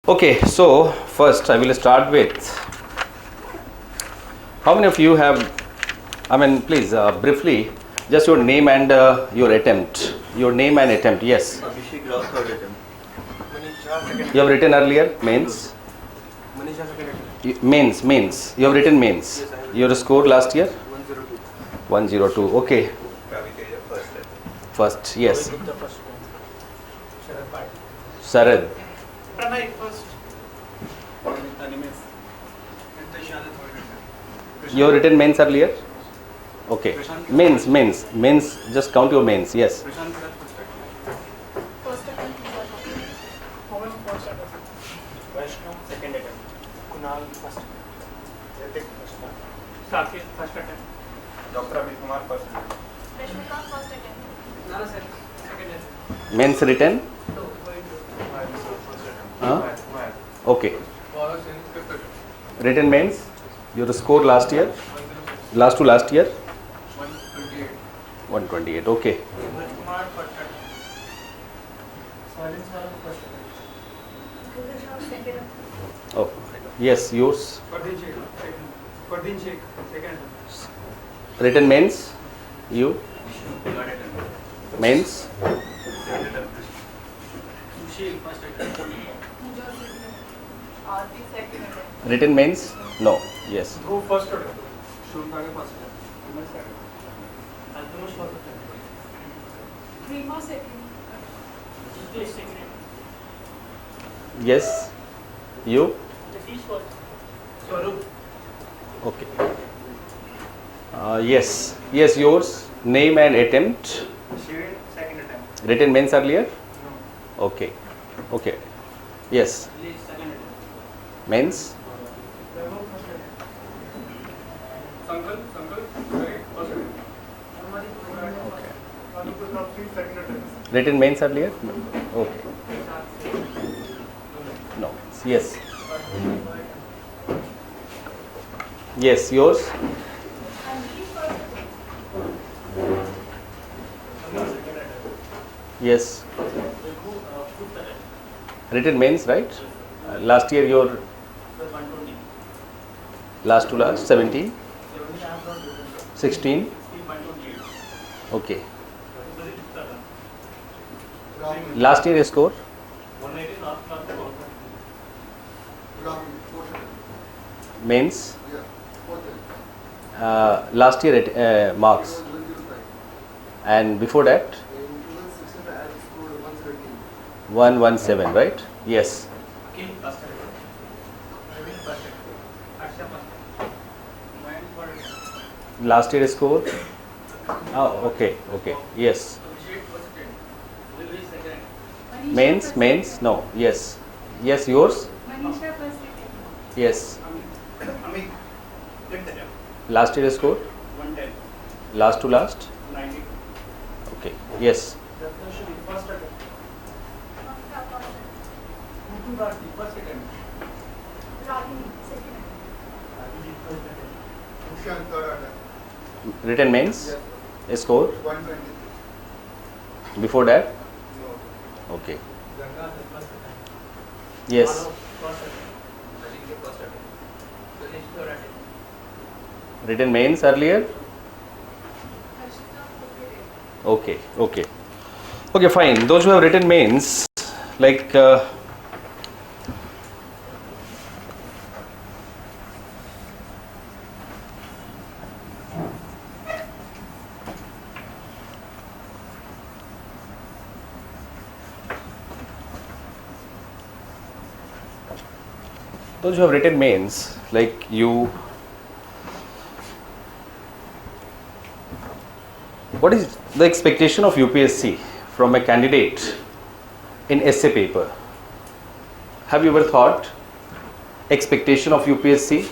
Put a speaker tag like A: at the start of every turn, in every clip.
A: Okay, so first I will start with how many of you have, please briefly, just your name and your attempt. Your name and attempt, yes.
B: Abhishek Rao, third attempt. Manisha, second.
A: You have written earlier, mains.
B: Manisha, second attempt.
A: Mains. You have written mains.
B: Yes, I have.
A: Your score last year?
B: 102.
A: 102. Okay.
B: Ravi Teja, first attempt.
A: First, yes.
B: The first one. Sharad Pai.
A: Sarad.
B: Pranay, first. Animes. And Prashant, third attempt.
A: You have written mains earlier? Okay. Mains. Just count your mains. Yes.
B: Prashant, first attempt.
C: First attempt. Pawan, first attempt.
B: Vaishnav, second attempt. Kunal, first attempt. Ritik, first attempt.
C: Saket, first attempt.
B: Dr. Abhi Kumar, first attempt.
C: Rashmika, first attempt. Nara, second attempt.
A: Mains written?
C: No, going to.
B: First attempt.
A: Huh? Okay.
B: Paula Singh, fifth attempt.
A: Written mains? Your score last year? Last to last year?
B: 128.
A: 128. Okay.
B: Raj Kumar, first attempt.
C: Silence, first attempt. Second attempt.
A: Oh. Yes, yours.
B: Fardeen Sheikh, second. Fardeen Sheikh, second attempt.
A: Written mains? You?
B: Third attempt.
A: Mains?
B: Second attempt. Sushil, first attempt.
C: Pooja, second attempt. Aarti, second attempt.
A: Written mains? No. Yes.
B: Dhruv, first attempt. Shuntaga, first attempt. Vimal, second. Altanush, first attempt.
C: Prima, second attempt. Jitesh, second attempt.
A: Yes. You?
C: Jatish, first.
B: Swarup.
A: Okay. Yes. Yes, yours. Name and attempt.
B: Shirin, second attempt.
A: Written mains earlier?
B: No.
A: Okay. Okay. Yes.
B: Lee, second attempt.
A: Mains?
B: Vaibhav, first attempt. Sangal, sorry, first attempt. Madhupur, top three, second attempt.
A: Written mains earlier? Okay. No. Yes. Yes, yours? Yes. Written mains, right? Last year your last to last 17, 16. Okay. Last year score? Mains? Last year marks. And before that? 117, right? Yes. Last year score? Oh, okay, okay. Yes. Mains? No. Yes. Yes, yours?
C: Manisha, first attempt.
A: Yes.
B: Amit, tenth attempt.
A: Last year score?
B: 110.
A: Last to last?
B: 90.
A: Okay. Yes.
B: Ratnashri, first attempt.
C: Mamta, first attempt.
B: Mutu Rati, first attempt.
C: Ragini, second attempt.
B: Abhijit, first attempt.
D: Bhushan, third attempt.
A: Written mains? Score?
D: 120.
A: Before that?
D: No.
A: Okay.
B: Gangadhar, first attempt.
A: Yes.
B: Manav, first attempt. Ajit, first attempt. Ganesh, third attempt.
A: Written mains earlier?
C: Harshita, second attempt.
A: Okay. Okay. Okay, fine. Those who have written mains, like those who have written mains, like you, what is the expectation of UPSC from a candidate in essay paper? Have you ever thought expectation of UPSC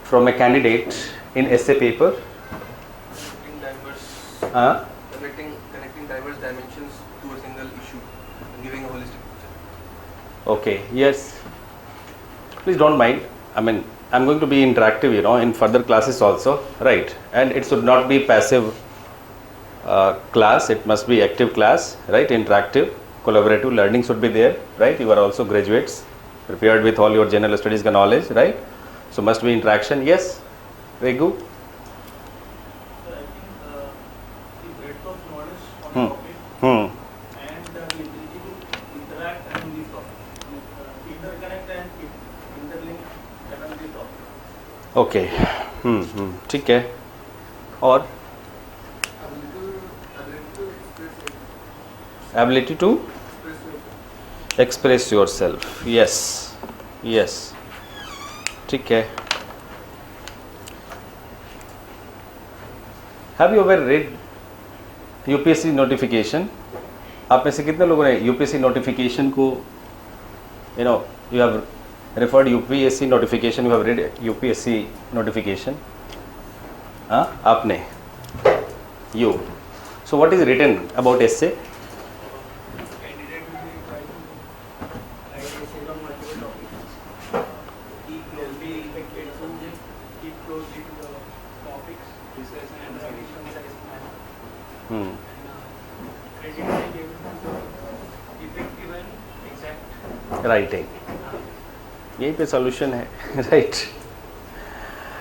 A: from a candidate in essay paper?
B: Connecting diverse dimensions to a single issue and giving a holistic picture.
A: Okay, yes. Please don't mind. I'm going to be interactive, in further classes also, right? And it should not be passive class, it must be active class, right? Interactive, collaborative learning should be there, right? You are also graduates, prepared with all your general studies का knowledge, right? So must be interaction. Yes, Regu.
E: Sir, I think the breadth of knowledge on
A: Hmm.
E: the topic
A: Hmm.
E: and the ability to interact on the topic, interconnect and interlink around the topic.
A: Okay. ठीक है. और
D: ability
A: ability
D: to
A: to
D: express yourself.
A: express yourself. Yes. Yes. ठीक है. Have you ever read UPSC notification? आप में से कितने लोगों ने UPSC notification को you have referred UPSC notification, you have read UPSC notification? हाँ, आपने? You. So what is written about essay?
E: Candidate will be trying to write essays on multiple topics. Keep closely affected subject, keep closely to the topics, discuss and write in concise manner.
A: Hmm.
E: And credit will be able to do effective and exact.
A: Writing. यही पे solution है, right?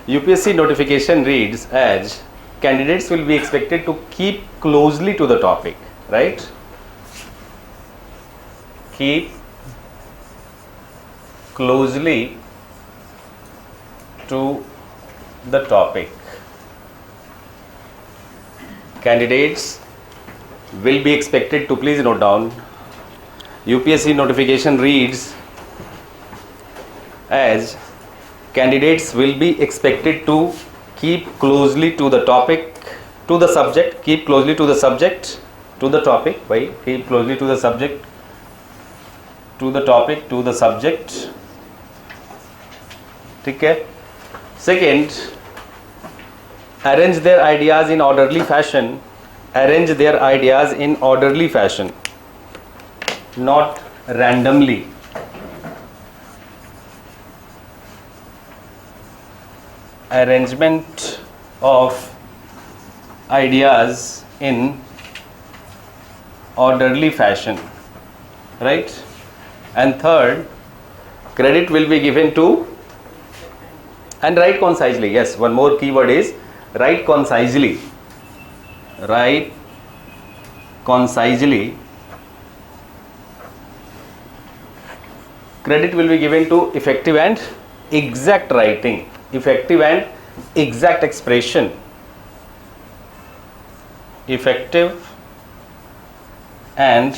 A: UPSC notification reads as candidates will be expected to keep closely to the topic, right? Keep closely to the topic. Candidates will be expected to, please note down, UPSC notification reads as candidates will be expected to keep closely to the topic, to the subject, keep closely to the subject, to the topic, why? Keep closely to the subject, to the topic, to the subject. ठीक है. Second, arrange their ideas in orderly fashion. Arrange their ideas in orderly fashion, not randomly. Arrangement of ideas in orderly fashion, right? And third, credit will be given to, and write concisely. Yes, one more keyword is write concisely. Write concisely. Credit will be given to effective and exact writing, effective and exact expression, effective and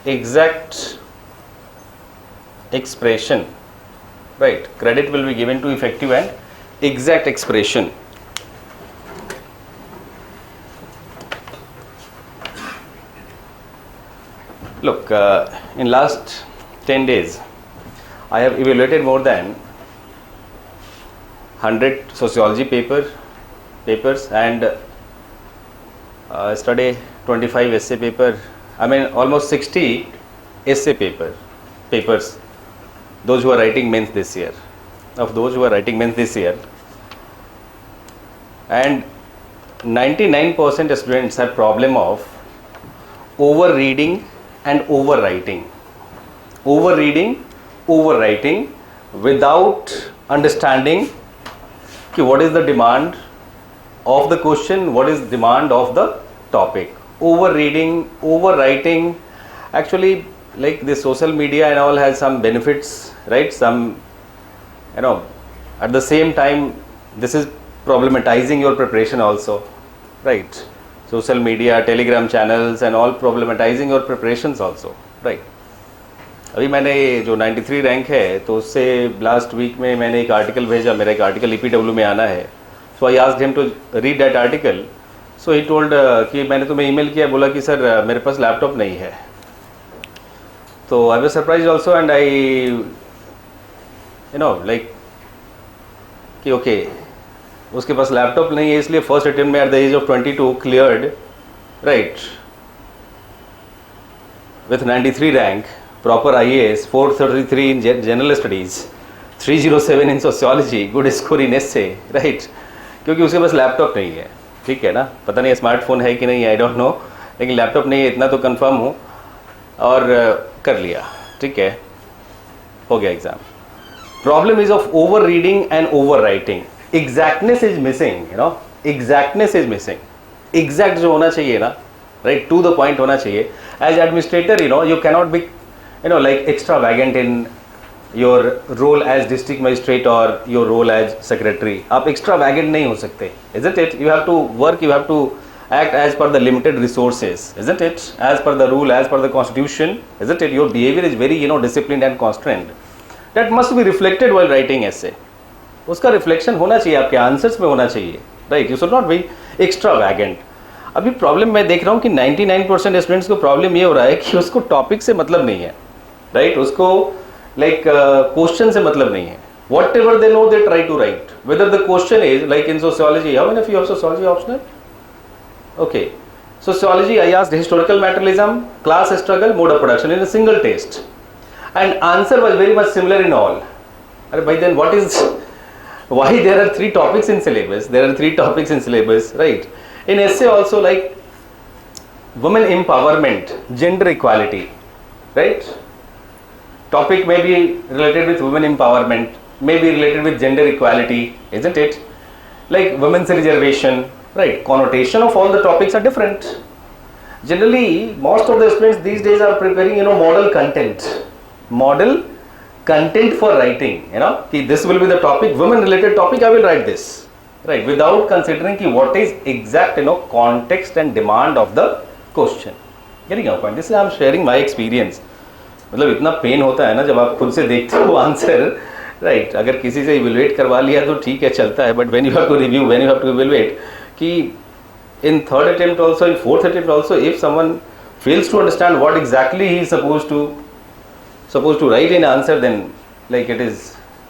A: exact expression, right? Credit will be given to effective and exact expression. Look, in last 10 days I have evaluated more than 100 sociology papers and study 25 essay paper. I mean almost 60 essay papers. Those who are writing mains this year, of those who are writing mains this year, and 99% students have problem of over reading and overwriting. Over-reading, overwriting without understanding what is the demand of the question, what is demand of the topic. Over-reading, overwriting, actually like this social media and all has some benefits, right? Some, at the same time this is problematizing your preparation also, right? Social media, telegram channels and all problematizing your preparations also, right? अभी मैंने जो 93 rank है तो उससे last week में मैंने एक article भेजा, मेरा एक आर्टिकल EPW में आना है. So I asked him to read that article. So he told कि मैंने तुम्हें ईमेल किया, बोला कि सर मेरे पास लैपटॉप नहीं है. तो I was surprise also and I like कि ओके उसके पास लैपटॉप नहीं है, इसलिए फर्स्ट अटेम्प्ट में at the age of 22 cleared, right, with 93 rank, proper IAS, 433 in general studies, 307 in sociology, good score in essay, right? क्योंकि उसके पास लैपटॉप नहीं है. ठीक है ना, पता नहीं स्मार्टफोन है कि नहीं, आई डोंट नो, लेकिन लैपटॉप नहीं है इतना तो कंफर्म हूँ, और कर लिया. ठीक है. हो गया exam. Problem is of over reading and over writing. Exactness is missing, you know. Exactness is missing. Exact जो होना चाहिए ना, right, to the point होना चाहिए. As administrator, you know, you cannot be, you know, like extravagant in your role as district magistrate or your role as secretary. आप extravagant नहीं हो सकते, isn't it? You have to work, you have to act as per the limited resources, isn't it? As per the rule, as per the constitution, isn't it? Your behavior is very, you know, disciplined and constrained. That must be reflected while writing essay. उसका reflection होना चाहिए, आपके answers में होना चाहिए, right. You should not be extravagant. अभी problem मैं देख रहा हूँ कि 99% स्टूडेंट्स को प्रॉब्लम ये हो रहा है कि उसको टॉपिक से मतलब नहीं है, राइट. उसको लाइक क्वेश्चन से मतलब नहीं है. Whatever they know they try to write, whether the question is like in sociology. How many of you have sociology optional? Okay, sociology I asked historical materialism, class struggle, mode of production in a single test. And answer was very much similar in all. By then, what is, why there are 3 topics in syllabus? There are 3 topics in syllabus, right? In essay also, like women empowerment, gender equality, right? Topic may be related with women empowerment, may be related with gender equality, isn't it? Like women's reservation, right? Connotation of all the topics are different. Generally, most of the students these days are preparing, you know, model content for writing, you know, ki this will be the topic, women related topic, I will write this, right, without considering ki what is exact, you know, context and demand of the question. Getting your point? This is I am sharing my experience. मतलब इतना pen होता है ना जब आप खुद से देखते हो आंसर, राइट. अगर किसी से इवेलुएट करवा लिया तो ठीक है, चलता है, but when you have to review, when you have to evaluate, कि in third attempt also, in fourth attempt also, if someone fails to understand what exactly he is supposed to write in answer, then like it is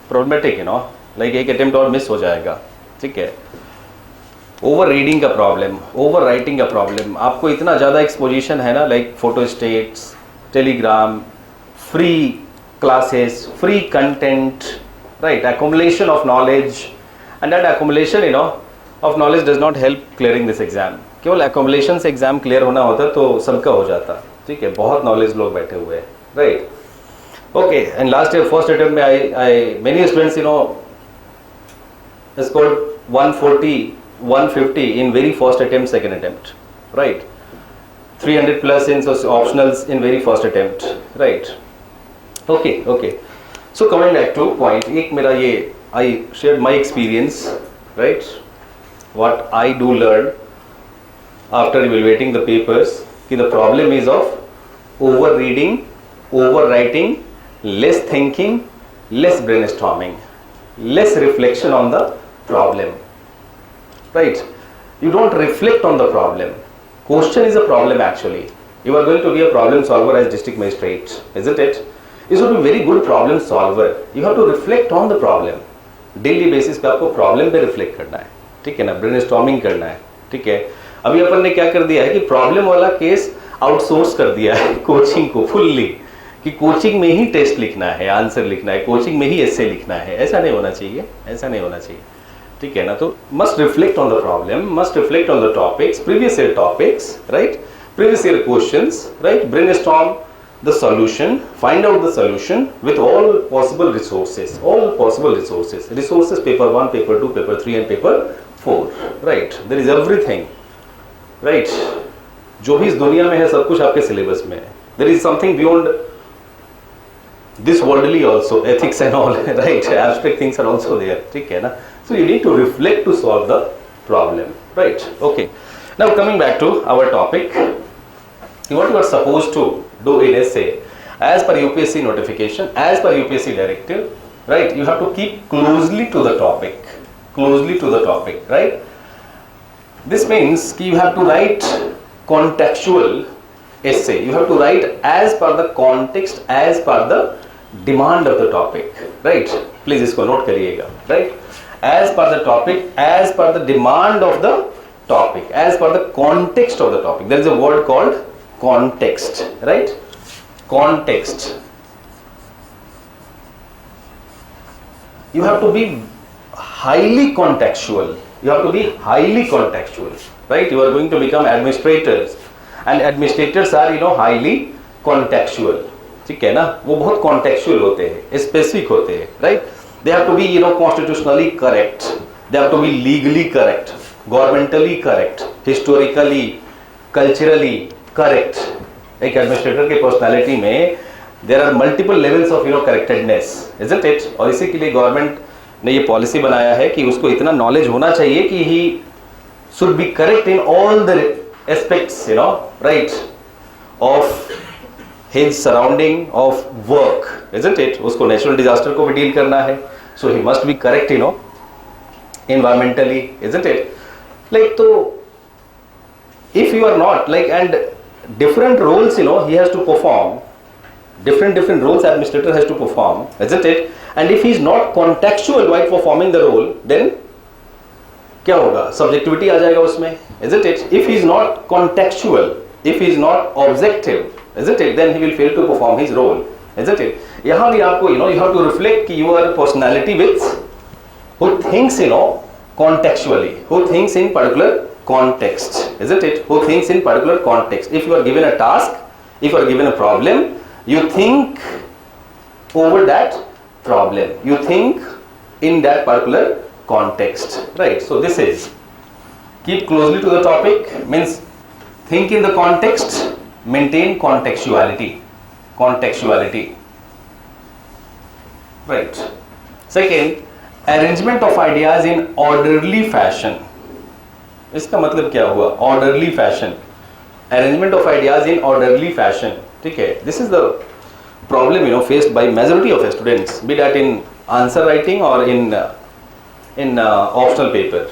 A: problematic, you know, like एक attempt और miss हो जाएगा, ठीक है. Over reading का problem, over writing का problem. आपको इतना ज़्यादा एक्सपोजिशन है ना, like photo states, Telegram, free classes, free content, right, accumulation of knowledge, and that accumulation, you know, of knowledge does not help clearing this exam. केवल accumulation से exam clear होना होता तो सबका हो जाता, ठीक है. बहुत नॉलेज लोग बैठे हुए हैं, right. Okay, and last year, first attempt में many students, you know, scored 140, 150 in very first attempt, second attempt, right? 300 plus in optionals in very first attempt, right? Okay. So coming back to point, एक मेरा ये, I shared my experience, right? What I do learn after evaluating the papers, कि the problem is of over reading, over writing, less thinking, less brainstorming, less reflection on the problem, right? You don't reflect on the problem. Question is a problem actually. You are going to be a problem solver as district magistrate, isn't it? You should be very good problem solver. You have to reflect on the problem. Daily basis पे आपको problem पे reflect करना है, ठीक है ना, brainstorming करना है, ठीक है. अभी अपन ने क्या कर दिया है कि problem वाला केस आउटसोर्स कर दिया है कोचिंग को फुल्ली, कि कोचिंग में ही टेस्ट लिखना है, आंसर लिखना है, कोचिंग में ही एसे लिखना है. ऐसा नहीं होना चाहिए, ऐसा नहीं होना चाहिए, ठीक है ना. तो must reflect on the problem, must reflect on the topics, previous year topics, right, previous year questions, right, brainstorm the solution, find out the solution with all possible resources, resources paper 1, paper 2, paper 3 and paper 4, right. There is everything, right. जो भी इस दुनिया में है सब कुछ आपके syllabus में है. There is something beyond this worldly also, ethics and all, right, abstract things are also there, ठीक है ना. So you need to reflect to solve the problem, right? Okay, now coming back to our topic, what you are supposed to do in essay as per UPSC notification, as per UPSC directive, right? You have to keep closely to the topic, right? This means कि you have to write contextual essay. You have to write as per the context, as per the demand of the topic, right? Please इसको note करिएगा, right? As per the topic, as per the demand of the topic, as per the context of the topic. There is a word called context, right? Context. You have to be highly contextual. You have to be highly contextual, right? You are going to become administrators. And administrators are, you know, highly contextual, ठीक है ना, वो बहुत contextual होते हैं, specific होते हैं, right. They have to be constitutionally correct, they have to be legally correct, governmentally correct, historically, culturally correct. एक एडमिनिस्ट्रेटर की पर्सनालिटी में there are multiple levels of correctedness, isn't it. और इसी के लिए गवर्नमेंट ने ये पॉलिसी बनाया है कि उसको इतना नॉलेज होना चाहिए कि he should be correct in all the aspects, right, of his surrounding, of work, isn't it. उसको नेचुरल डिजास्टर को भी डील करना है, so he must be correct, environmentally, isn't it? Like, so if you are not like, and different roles, he has to perform, different roles administrator has to perform, isn't it? And if he is not contextual while performing the role, then क्या होगा, subjectivity आ जाएगा उसमें, isn't it? If he is not contextual, if he is not objective, isn't it, then he will fail to perform his role, isn't it? यहाँ भी आपको you have to reflect कि your personality with who thinks contextually, who thinks in particular context, isn't it? Who thinks in particular context. If you are given a task, if you are given a problem, you think over that problem, you think in that particular context, right? So this is, keep closely to the topic, means think in the context, maintain contextuality, right. Second, arrangement of ideas in orderly fashion. इसका मतलब क्या हुआ, orderly fashion, arrangement of ideas in orderly fashion, ठीक है. This is the problem faced by majority of students, be that in answer writing और in optional paper,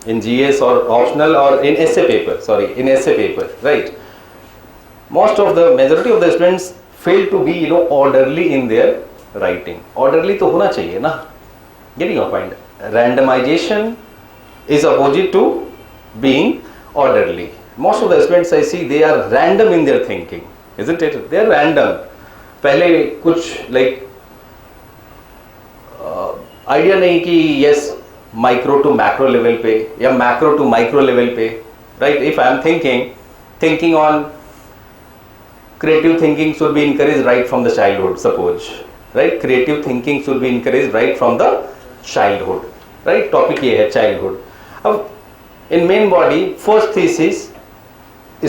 A: in GS or optional or in essay paper, in essay paper, right. Most of the majority of the students fail to be orderly in their writing. Orderly तो होना चाहिए ना, getting your point. Randomization is opposite to being orderly. Most of the students I see, they are random in their thinking, isn't it? They are random. पहले कुछ like idea नहीं कि yes micro to macro level पे या macro to micro level पे, right. If I am thinking on creative thinking should be encourage right from the childhood, suppose, right. Creative thinking should be encourage right from the childhood, right. Topic ये है childhood. अब in main body first thesis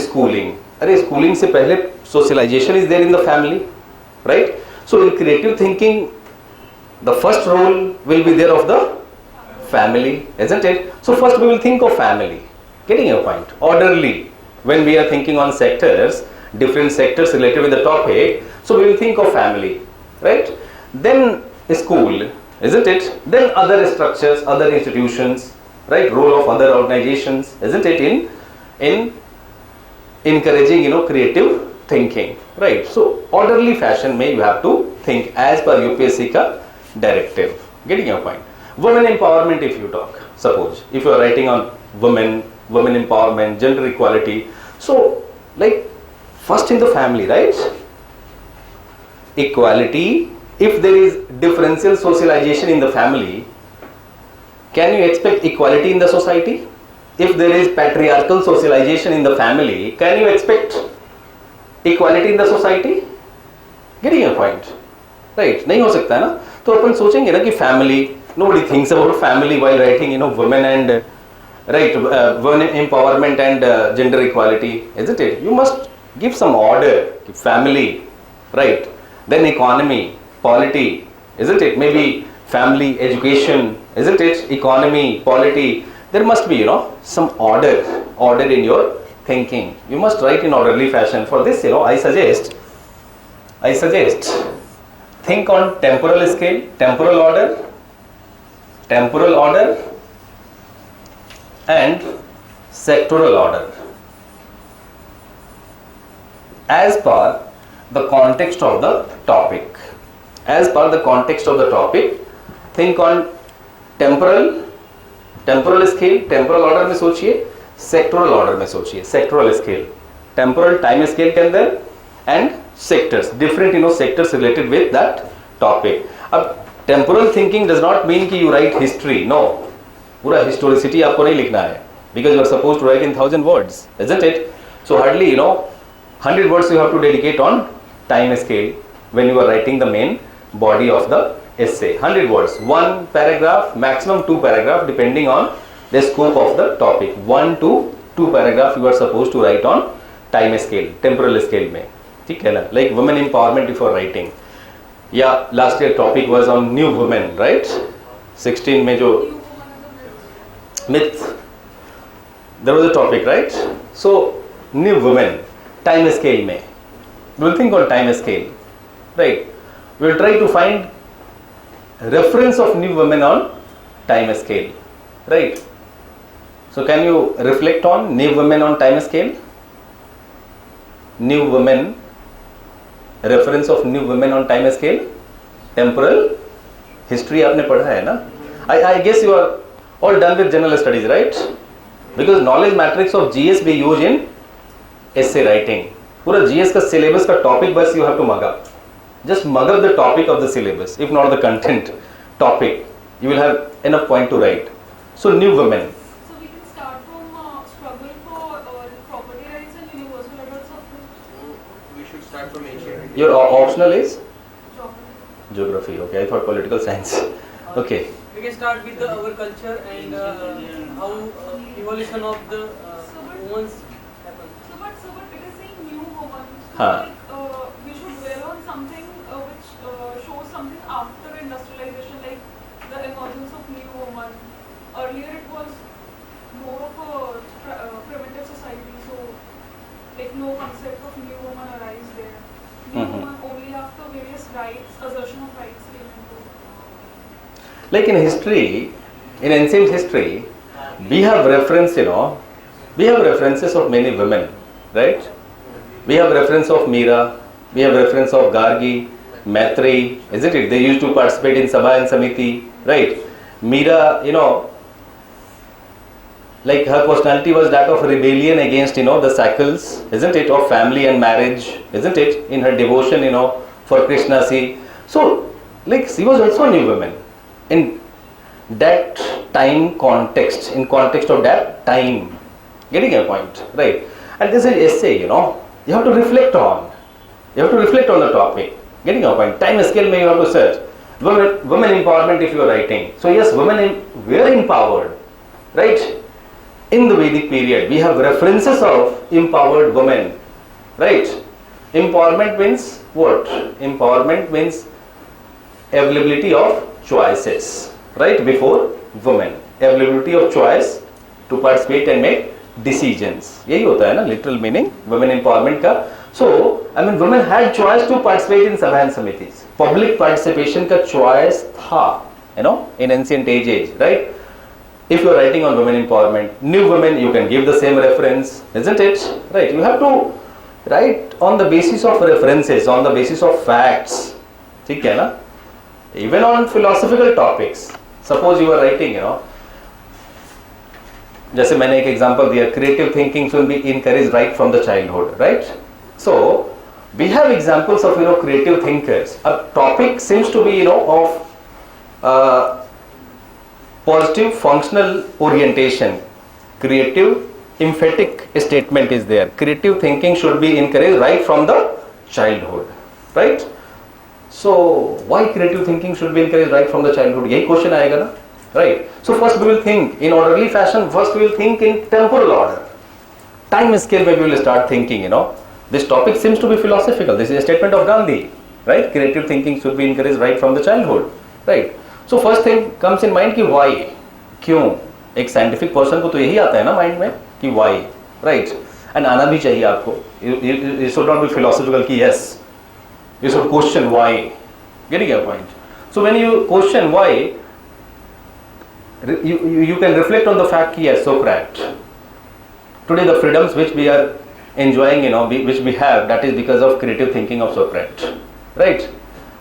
A: schooling. अरे schooling से पहले socialization is there in the family, right. So in creative thinking the first role will be there of the family, isn't it? So first we will think of family, getting your point. Orderly, when we are thinking on sectors, different sectors related with the topic, so we will think of family, right. Then school, isn't it? Then other structures, other institutions, right. Role of other organizations, isn't it, in encouraging creative thinking, right. So orderly fashion may you have to think as per UPSC ka directive, getting your point. Women empowerment, if you talk, suppose if you are writing on women empowerment, gender equality, so like first in the family, right. Equality, if there is differential socialization in the family, can you expect equality in the society? If there is patriarchal socialization in the family, can you expect equality in the society? Getting your point, right. नहीं हो सकता है ना. तो अपन सोचेंगे ना कि family, nobody thinks about family while writing women and right, women empowerment and gender equality, isn't it? You must give some order. Family, right, then economy, polity, isn't it? Maybe family, education, isn't it? Economy, polity, there must be some order in your thinking. You must write in orderly fashion. For this I suggest think on temporal scale, temporal order and sectoral order as per the context of the topic. As per the context of the topic, think on temporal scale, temporal order में सोचिए, sectoral order में सोचिए. Sectoral scale, temporal time scale के अंदर and sectors, different sectors related with that topic. अब temporal thinking does not mean कि you write history, no. पूरा historicity आपको नहीं लिखना है, because you are suppose to write in 1000 words, isn't it? So hardly 100 words you have to dedicate on time scale, when you are writing the main body of the essay. 100 words, 1 paragraph, maximum 2 paragraph, depending on the scope of the topic. 1 to 2 paragraph you are supposed to write on time scale, temporal scale में, ठीक है ना? Like women empowerment if you are writing. Yeah, last year topic was on new women, right? 16 में जो myth, there was a topic, right? So new women, time scale में, we will think on time scale, right? We will try to find reference of new women on time scale, right? So can you reflect on new women on time scale? New women, reference of new women on time scale, temporal history आपने पढ़ा है ना? I guess you are all done with general studies, right? Because knowledge matrix of GS we use in essay writing. पूरा GS का syllabus का topic बस you have to mug up. Just mug up the topic of the syllabus, if not the content topic. You will have enough point to write. So new women.
C: So we can start from struggle for property rights and universal adult suffrage.
B: We should start from ancient India.
A: Your optional is
C: Geography.
A: geography. Okay, I thought political science. Okay.
E: We can start with our culture and how evolution of the women's happened.
C: So but it is saying new woman. So
A: Huh.
C: like, we should dwell on something which shows something after industrialization, like the emergence of new woman. Earlier it was more of a primitive society, so like no concept of new woman arise there. New
A: Mhm.
C: woman only after various rights, assertion of rights came into.
A: Like in history, in ancient history, we have reference, we have references of many women, right? We have reference of Meera, we have reference of Gargi, Maitreyi, isn't it? They used to participate in Sabha and Samiti, right? Meera, like her personality was that of rebellion against, the cycles, isn't it? Of family and marriage, isn't it? In her devotion, for Krishna, so, like, she was also a new woman. In that time context, in context of that time, getting a point, right? And this is essay, you have to reflect on. You have to reflect on the topic, getting a point. Time scale may you have to search. Women empowerment if you are writing. So yes, women were empowered, right? In the Vedic period, we have references of empowered women, right? Empowerment means what? Empowerment means availability of choices, right? Before women, availability of choice to participate and make decisions. यही होता है ना literal meaning women empowerment का. So I mean women had choice to participate in Sabha and Samitis. Public participation का choice था, in ancient age, right? If you are writing on women empowerment, new women, you can give the same reference, isn't it? Right? You have to write on the basis of references, on the basis of facts. ठीक है ना? Even on philosophical topics. Suppose you are writing, जैसे मैंने एक example दिया, creative thinking should be encouraged right from the childhood, right? So we have examples of creative thinkers. A topic seems to be of positive functional orientation. Creative emphatic statement is there. Creative thinking should be encouraged right from the childhood, right? So why creative thinking should be encouraged right from the childhood? यही question आएगा ना, right? So first we will think in orderly fashion. First we will think in temporal order. Time scale where we will start thinking. This topic seems to be philosophical. This is a statement of Gandhi, right? Creative thinking should be encouraged right from the childhood, right? So first thing comes in mind कि why, क्यों? एक scientific person को तो यही आता है ना mind में कि why, right? And आना भी चाहिए आपको. You should not be philosophical कि yes. You should question why. Getting a point. So when you question why, you can reflect on the fact कि yes, Socrates. Today the freedoms which we are enjoying, which we have, that is because of creative thinking of Socrates, right?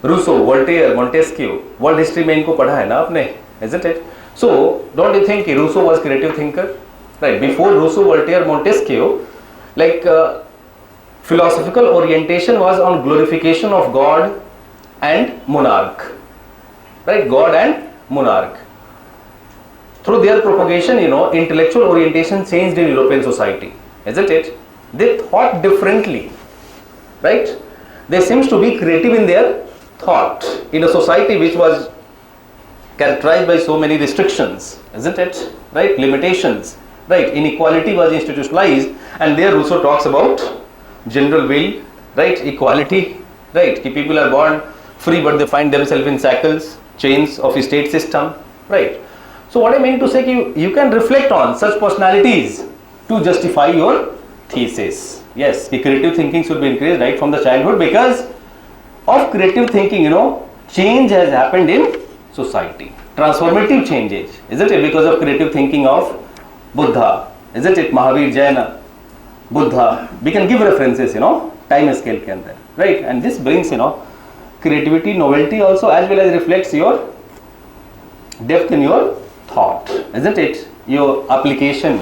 A: Rousseau, Voltaire, Montesquieu, world history में इनको पढ़ा है ना आपने, isn't it? So don't you think Rousseau was creative thinker, right? Before Rousseau, Voltaire, Montesquieu, like philosophical orientation was on glorification of God and monarch, right? God and monarch. Through their propagation, intellectual orientation changed in European society, isn't it? They thought differently, right? They seems to be creative in their thought in a society which was characterized by so many restrictions, isn't it? Right? Limitations, right? Inequality was institutionalized, and there Rousseau talks about general will, right? Equality, right? Ki people are born free, but they find themselves in shackles, chains of a state system, right? So what I mean to say, you can reflect on such personalities to justify your thesis. Yes, the creative thinking should be encouraged right from the childhood, because of creative thinking, change has happened in society. Transformative changes, isn't it? Because of creative thinking of Buddha, isn't it? Mahavir, Jaina, Buddha. We can give references, time scale ke andar, right? And this brings, creativity, novelty also, as well as reflects your depth in your thought, isn't it? Your application,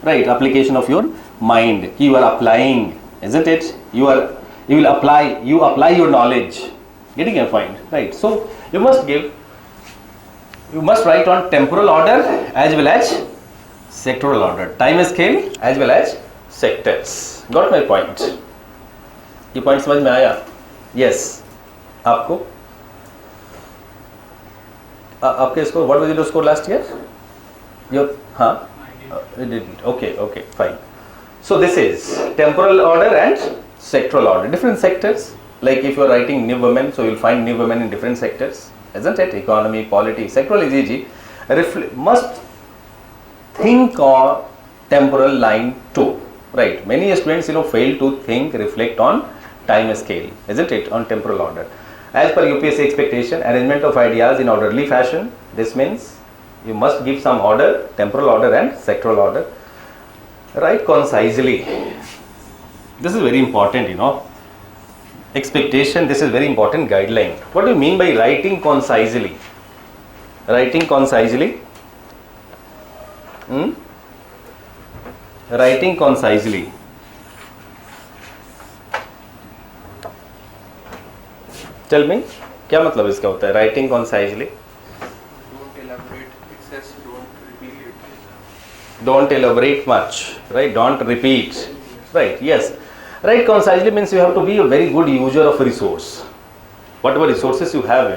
A: right? Application of your mind. You are applying, isn't it? You will apply your knowledge. Getting a point, right? So you must write on temporal order as well as sectoral order, time scale as well as sectors. Got my point? ये point समझ में आया? Yes. आपको? आपके score, what was your score last year? Your, you didn't. Okay, fine. So this is temporal order and sectoral order. Different sectors. Like if you are writing new women, so you will find new women in different sectors, isn't it? Economy, polity, sectoral is easy. Must think on temporal line too, right? Many students, fail to think, reflect on time scale, isn't it? On temporal order. As per UPSC expectation, arrangement of ideas in orderly fashion. This means you must give some order, temporal order and sectoral order. Write concisely. This is very important, Expectation, this is very important guideline. What do you mean by writing concisely? Writing concisely? Writing concisely. Tell me, क्या मतलब इसका होता है? Writing concisely.
B: Don't elaborate excess, don't repeat it.
A: Don't elaborate much, right? Don't repeat, right? Yes. Write concisely means you have to be a very good user of resource. Whatever resources you have,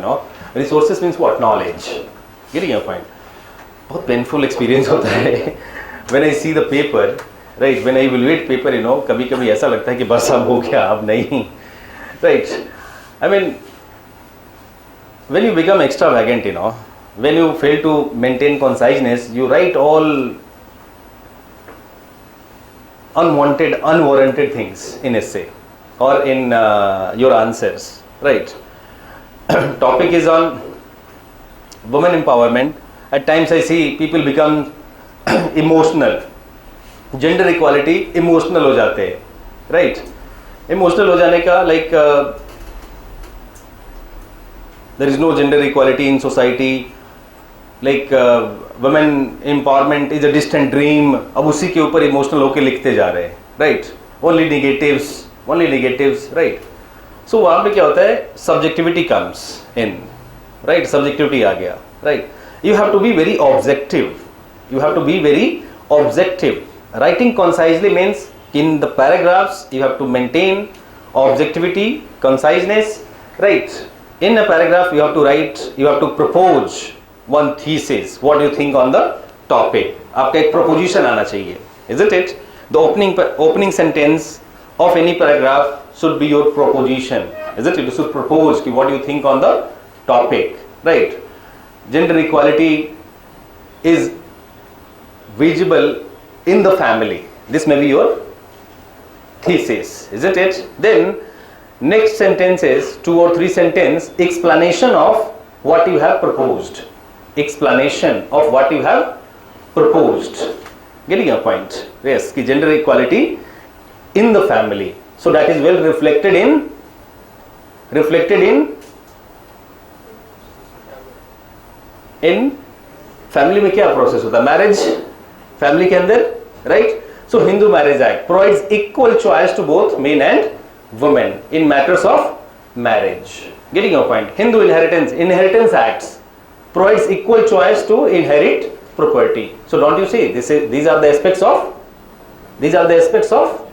A: resources means what? Knowledge. Getting your point? बहुत painful experience होता है. When I see the paper, right? When I evaluate paper, कभी-कभी ऐसा लगता है कि बस अब हो गया, अब नहीं, right? I mean, when you become extravagant, when you fail to maintain conciseness, you write all unwanted, unwarranted things in essay or in your answers, right? Topic is on women empowerment. At times I see people become emotional. Gender equality, emotional हो जाते हैं, right? Emotional हो जाने का like there is no gender equality in society. Like women empowerment is a distant dream. अब उसी के ऊपर emotional होके लिखते जा रहे हैं, right? Only negatives, right? So वहाँ पे क्या होता है? Subjectivity comes in, right? Subjectivity आ गया, right? You have to be very objective. Writing concisely means in the paragraphs you have to maintain objectivity, conciseness, right? In a paragraph you have to write, you have to propose one thesis. What do you think on the topic? आपका एक proposition आना चाहिए, isn't it? The opening sentence of any paragraph should be your proposition, isn't it? You should propose what do you think on the topic, right? Gender equality is visible in the family. This may be your thesis, isn't it? Then next sentence is 2 or 3 sentence explanation of what you have proposed. Explanation of what you have proposed. Getting a point? Yes, gender equality in the family. So that is well reflected in family में क्या process होता है? Marriage, family के अंदर, right? So Hindu Marriage Act provides equal choice to both men and women in matters of marriage. Getting your point? Hindu Inheritance Acts provides equal choice to inherit property. So don't you see these are the aspects of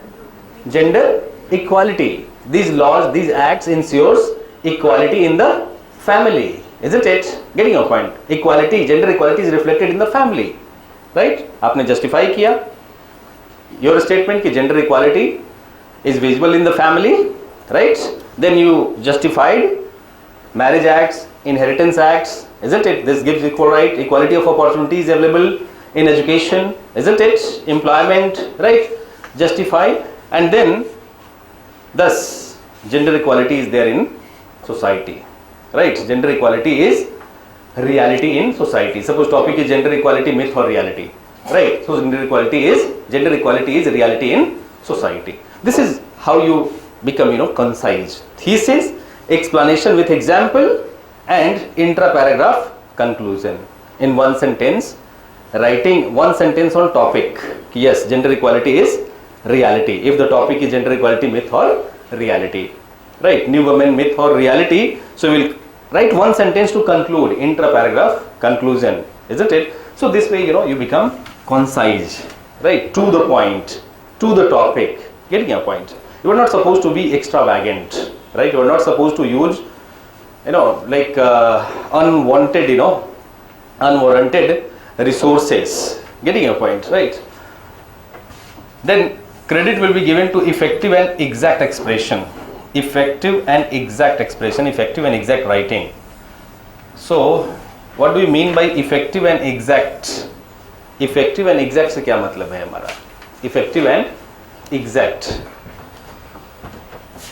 A: gender equality. these laws, these acts ensures equality in the family, isn't it? Getting your point? Equality, gender equality is reflected in the family, right? आपने justify किया your statement कि gender equality is visible in the family, right? Then you justified marriage acts, inheritance acts, isn't it? This gives equal right, equality of opportunities available in education, isn't it? Employment, right? Justify, and then thus gender equality is there in society, right? Gender equality is reality in society. Suppose topic is gender equality, myth or reality, right? So gender equality is reality in society. This is how you become, concise. Thesis, explanation with example, and intra-paragraph conclusion. In one sentence, writing one sentence on topic. Yes, gender equality is reality. If the topic is gender equality, myth or reality, right? New woman, myth or reality. So we'll write one sentence to conclude, intra-paragraph conclusion, isn't it? So this way, you become concise, right? To the point, to the topic. Getting your point? You are not supposed to be extravagant, right? You are not supposed to use, unwanted, unwarranted resources. Getting your point, right? Then credit will be given to effective and exact expression. Effective and exact expression, effective and exact writing. So, what do you mean by effective and exact? Effective and exact से क्या मतलब है हमारा? Effective and exact.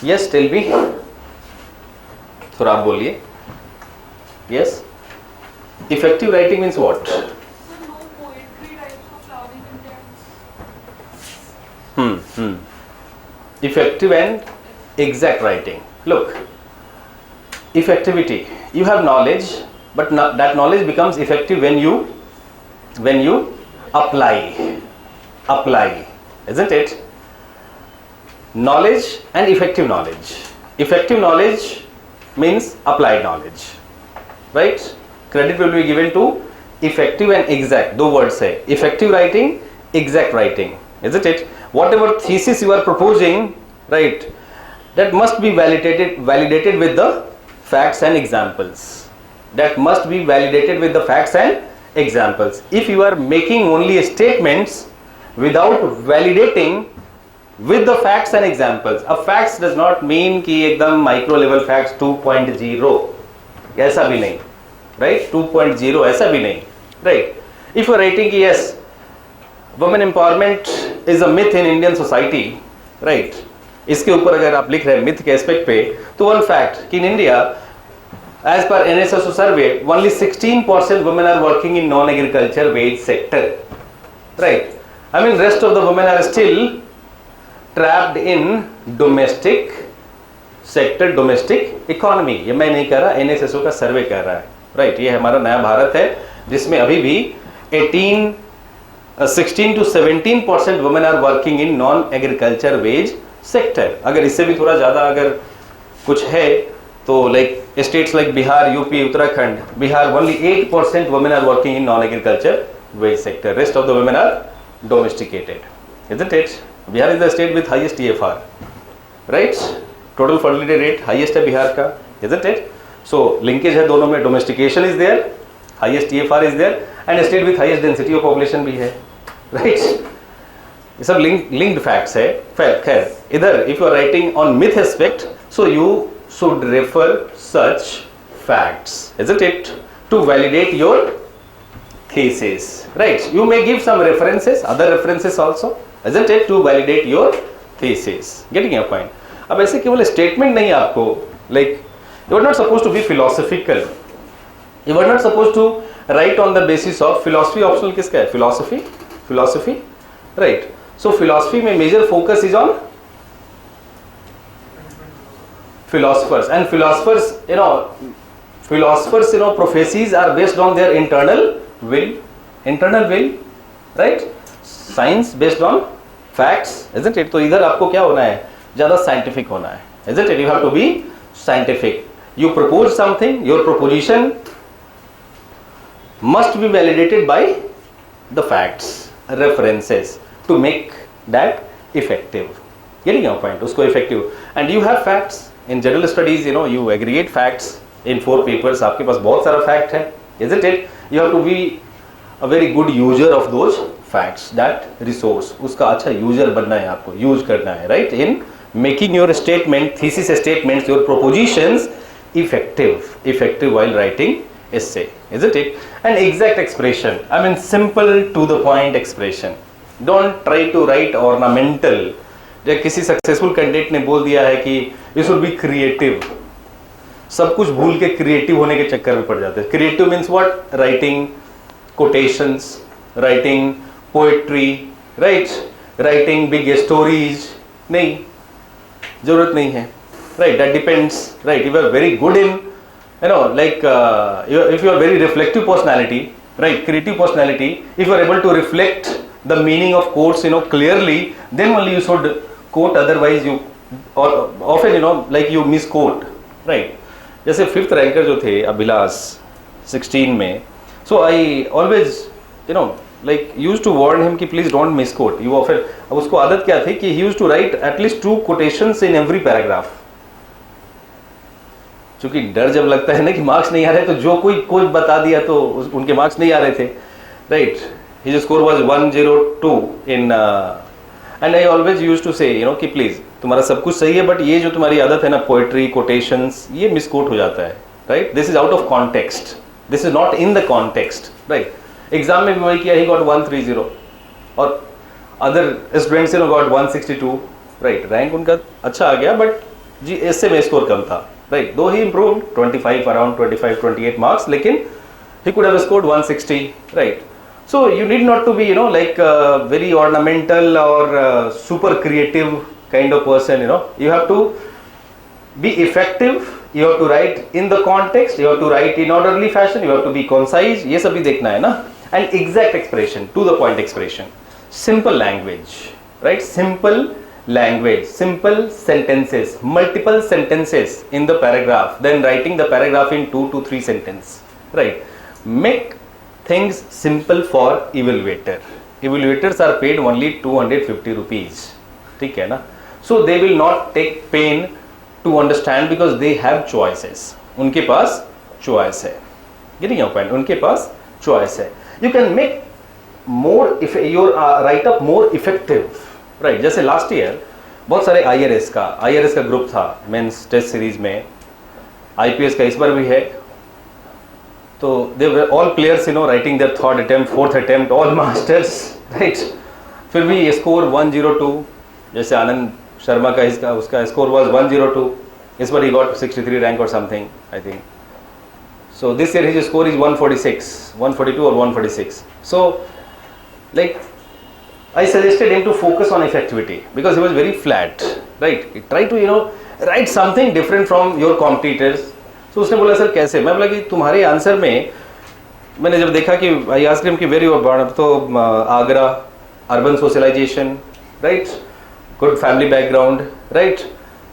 A: Yes, tell me. थोड़ा आप बोलिए. Yes. Effective writing means what?
C: So no poetry types of flowering intents.
A: Effective and exact writing. Look, effectivity. You have knowledge, but that knowledge becomes effective when you apply, isn't it? Knowledge and effective knowledge. Effective knowledge means applied knowledge, right? Credit will be given to effective and exact. दो words है. Effective writing, exact writing, isn't it? Whatever thesis you are proposing, right, that must be validated with the facts and examples. That must be validated with the facts and examples. If you are making only statements without validating with the facts and examples, a facts does not mean कि एकदम micro level facts 2.0 ऐसा भी नहीं, right? 2.0 ऐसा भी नहीं, right? If you are writing कि yes, women empowerment is a myth in Indian society, right? इसके ऊपर अगर आप लिख रहे हैं myth के एस्पेक्ट पे, तो one fact कि in India, as per NSSO survey, only 16% women are working in non-agriculture wage sector, right? I mean, rest of the women are still trapped in domestic sector, domestic economy. ये मैं नहीं कह रहा, NSSO का सर्वे कह रहा है, right? ये हमारा नया भारत है जिसमें अभी भी 16 to 17% women are working in non-agriculture wage sector. अगर इससे भी थोड़ा ज़्यादा अगर कुछ है तो like states like Bihar, UP, Uttarakhand, Bihar, only 8% women are working in non-agriculture wage sector. Rest of the women are domesticated, isn't it? Bihar is the state with highest TFR, right? Total fertility rate highest है बिहार का, isn't it? So linkage है दोनों में, domestication is there, highest TFR is there, and state with highest density of population भी है, right? ये सब linked facts है. खैर इधर if you are writing on myth aspect, so you should refer such facts, isn't it, to validate your thesis, right? You may give some references, other references also, isn't it, to validate your thesis. Getting your point? अब ऐसे केवल statement नहीं आपको, like you are not supposed to be philosophical. You are not supposed to write on the basis of philosophy. Optional किसका है? Philosophy, right? So philosophy में major focus is on philosophers, and philosophers, prophecies are based on their internal will, right? Science based on facts, isn't it? तो इधर आपको क्या होना है? ज़्यादा scientific होना है, isn't it? You have to be scientific. You propose something, your proposition must be validated by the facts, references to make that effective. Getting your point? उसको effective. And you have facts in general studies. You know, you aggregate facts in 4 papers. आपके पास बहुत सारा fact है, isn't it? You have to be a very good user of those facts, that resource. उसका अच्छा user बनना है आपको, use करना है, right? In making your statement, thesis statements, your propositions effective while writing essay, isn't it? And exact expression. I mean, simple to the point expression. Don't try to write ornamental. जब किसी successful candidate ने बोल दिया है कि you should be creative, सब कुछ भूल के क्रिएटिव होने के चक्कर में पड़ जाते हैं. Creative means what? Writing quotations, writing poetry, right, writing big stories. नहीं, जरूरत नहीं है, right. That depends, right. If you are very good in, you know, like if you are very reflective personality, right, creative personality, if you are able to reflect the meaning of quotes, you know, clearly, then only you should quote. Otherwise you, or often, you know, like you misquote, right. जैसे 5th ranker जो थे अभिलाष 16 में, so I always, you know, like used to warn him कि please don't misquote. You often, अब उसको आदत क्या थी कि he used to write at least 2 quotations in every paragraph. चूंकि डर जब लगता है ना कि मार्क्स नहीं आ रहे, तो जो कोई बता दिया तो उनके मार्क्स नहीं आ रहे थे, right. His score was 102 in, and I always used to say, you know, कि प्लीज तुम्हारा सब कुछ सही है, बट ये जो तुम्हारी आदत है ना, पोएट्री, कोटेशंस, ये मिसकोट हो जाता है, right. This is out of context, this is not in the context, right. Exam में भी वही किया, ही गॉट 130 और अदर स्टूडेंट्स ने गॉट 162, राइट. रैंक उनका अच्छा आ गया, बट जी ऐसे में स्कोर कम था, right. Though he improved 25, around 25-28 marks, लेकिन he could have scored 160, right. So you need not to be, you know, like very ornamental or super creative kind of person, you know. You have to be effective, you have to write in the context, you have to write in orderly fashion, you have to be concise, ये सभी देखना है ना. And exact expression, to the point expression, simple language, right. Simple language, simple sentences, multiple sentences in the paragraph, then writing the paragraph in 2 to 3 sentences, right. Make things simple for evaluator. Evaluators are paid only 250 rupees, ठीक है ना. So they will not take pain to understand because they have choices. उनके पास choice है, getting your point. उनके पास choice है. You can make more, if your write up more effective, right. जैसे last year बहुत सारे IRS का group था mains test series में, IPS का इस बार भी है, तो they were all players, you know, writing their 3rd attempt, 4th attempt, all masters, right. फिर भी स्कोर 102. जैसे आनंद शर्मा का इसका उसका स्कोर वाज 102, इस बार ही गॉट 63 रैंक और something, I think. So this year his score is 146, 142 और 146. सो like I suggested him to focus on effectivity because he was very flat, right. He tried to, you know, write something different from your competitors. So उसने बोला sir कैसे? मैं बोला कि तुम्हारे answer में मैंने जब देखा कि I asked him कि वेरी तो Agra, urban socialization, right, good family background, right.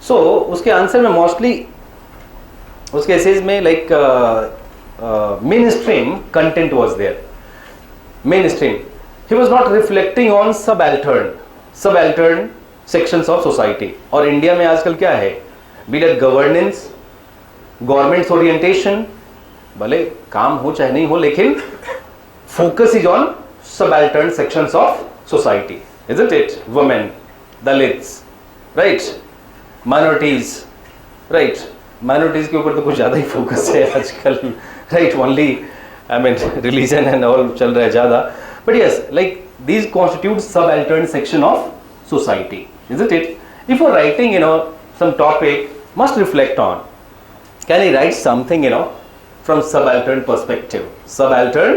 A: So उसके आंसर में मोस्टली उसके एसेज में like mainstream content was there, mainstream. He was not reflecting on subaltern sections of society. और India में आजकल क्या है, be that governance, government's orientation, भले काम हो चाहे नहीं हो, लेकिन focus is on subaltern sections of society, isn't it? Women, Dalits, right, minorities, right. Minorities के ऊपर तो कुछ ज़्यादा ही focus है आजकल, right. Only, I mean, religion and all चल रहा है ज़्यादा. But yes, like these constitute subaltern section of society, isn't it? If you're writing, you know, some topic, must reflect on, can I write something, you know, from subaltern perspective? Subaltern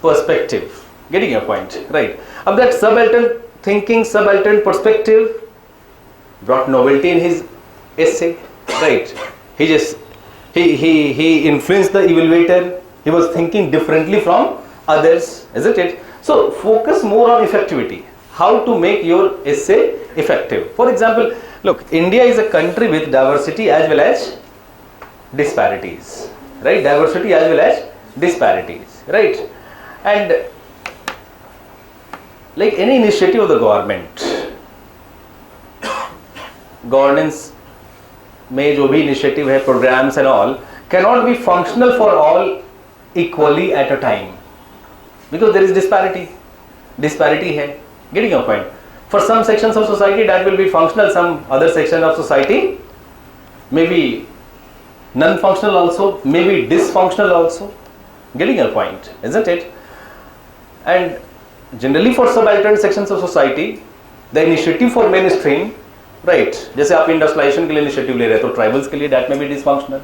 A: perspective, getting your point, right? Of that subaltern thinking, subaltern perspective brought novelty in his essay, right? He influenced the evaluator. He was thinking differently from others, isn't it? So focus more on effectivity. How to make your essay effective. For example, look, India is a country with diversity as well as disparities, right? Diversity as well as disparities, right? And like any initiative of the government, governance में जो भी initiative है, programmes and all, cannot be functional for all equally at a time, because there is disparity है. Getting your point? For some sections of society that will be functional, some other section of society may be non-functional also, may be dysfunctional also. Getting your point, isn't it? And generally for subaltern sections of society, the initiative for mainstream, right? जैसे आप industrialization के लिए initiative ले रहे हैं, तो tribals के लिए that may be dysfunctional,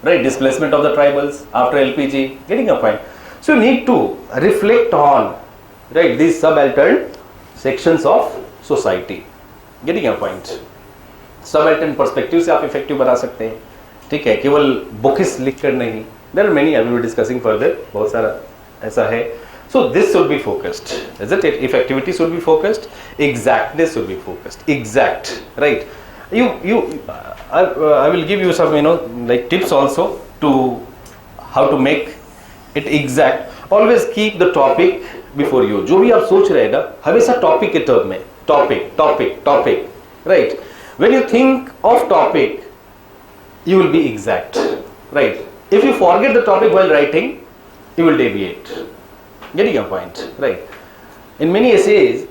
A: right? Displacement of the tribals after LPG. Getting your point? So you need to reflect on, right, these subaltern sections of society. Getting your point? Subaltern perspective से आप effective बना सकते हैं, ठीक है, केवल books लिख कर नहीं. There are many, I will be discussing further, बहुत सारा ऐसा है. So this should be focused, isn't it? Effectivity should be focused, exactness should be focused, exact, right? I will give you some, like tips also to how to make it exact. Always keep the topic before you. जो भी आप सोच रहे हैं ना, हमेशा topic के term में, topic, right? When you think of topic, you will be exact, right? If you forget the topic while writing, you will deviate. Getting your point, right? In many essays,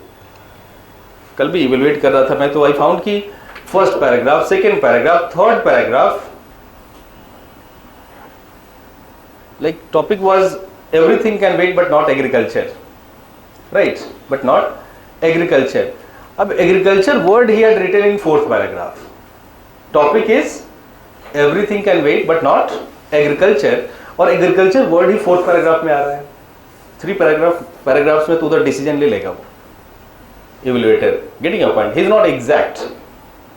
A: कल भी evaluate कर रहा था मैं, तो I found कि first paragraph, second paragraph, third paragraph, like topic was everything can wait but not agriculture, right? But not agriculture. अब agriculture word he had written in fourth paragraph. Topic is everything can wait but not agriculture, और agriculture word ही fourth paragraph में आ रहा है. 3 paragraphs में तो उधर decision ले लेगा वो evaluator. Getting your point? He is not exact,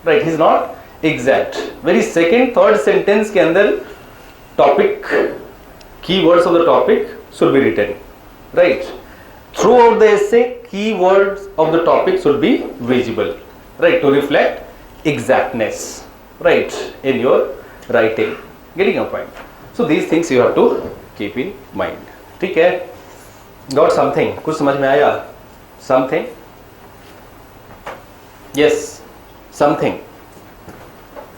A: right? He is not exact. Very second, third sentence के अंदर topic, keywords of the topic should be written, right? Throughout the essay, keywords of the topic should be visible, right, to reflect exactness, right, in your writing. Getting your point? So these things you have to keep in mind. ठीक है? Got something? कुछ समझ में आया? Something? Yes. Something.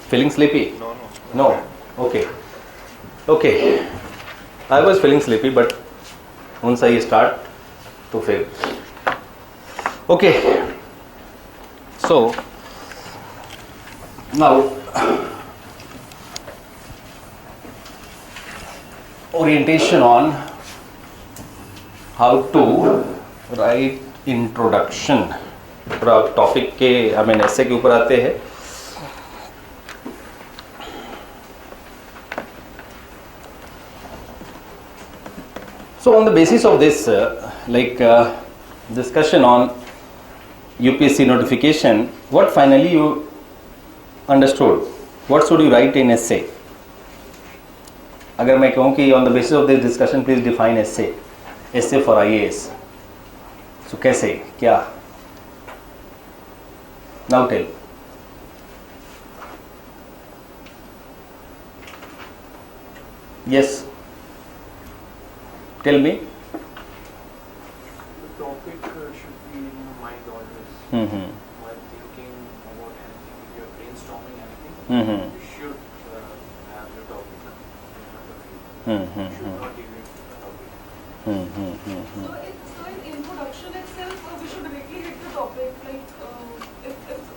A: Feeling sleepy? No. Okay. I was feeling sleepy, but once I start, तो फिर okay. So now orientation on how to write introduction. थोड़ा topic के ऐसे के ऊपर आते हैं. So on the basis of this, discussion on UPSC notification, what finally you understood? What should you write in essay? अगर मैं कहूँ कि on the basis of this discussion, please define essay for IAS. So कैसे? क्या? Now tell. Yes. Tell me.
E: The topic should be in your mind always.
A: Mm-hmm.
E: While thinking about anything, if you're brainstorming anything,
A: Mm-hmm.
E: you should have the topic in front of you.
A: Mm-hmm.
E: You should not deviate from the topic.
A: Mm-hmm.
C: So in introduction itself, we should directly hit the topic. Like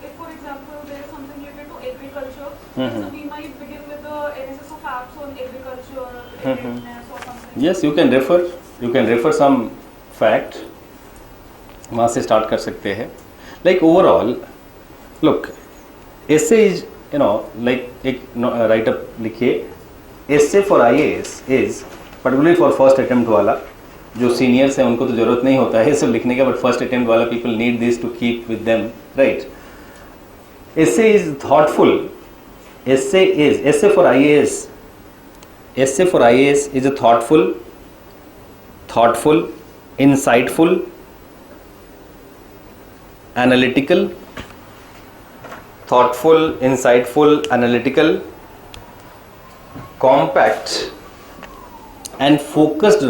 C: if for example there is something related to agriculture,
A: Mhm.
C: so we might begin with the NSS of apps on agriculture,
A: Mhm.
C: or something.
A: Yes, you can refer some fact. वहाँ से start कर सकते हैं. Like overall, look, essay is like एक write up लिखिए. Essay for IAS is particularly for first attempt वाला. जो seniors हैं उनको तो जरूरत नहीं होता है सब लिखने का, बट फर्स्ट अटेम्प्ट वाला people need this to keep with them, right. essay is thoughtful. Essay for IAS is a thoughtful, insightful, analytical, compact and focused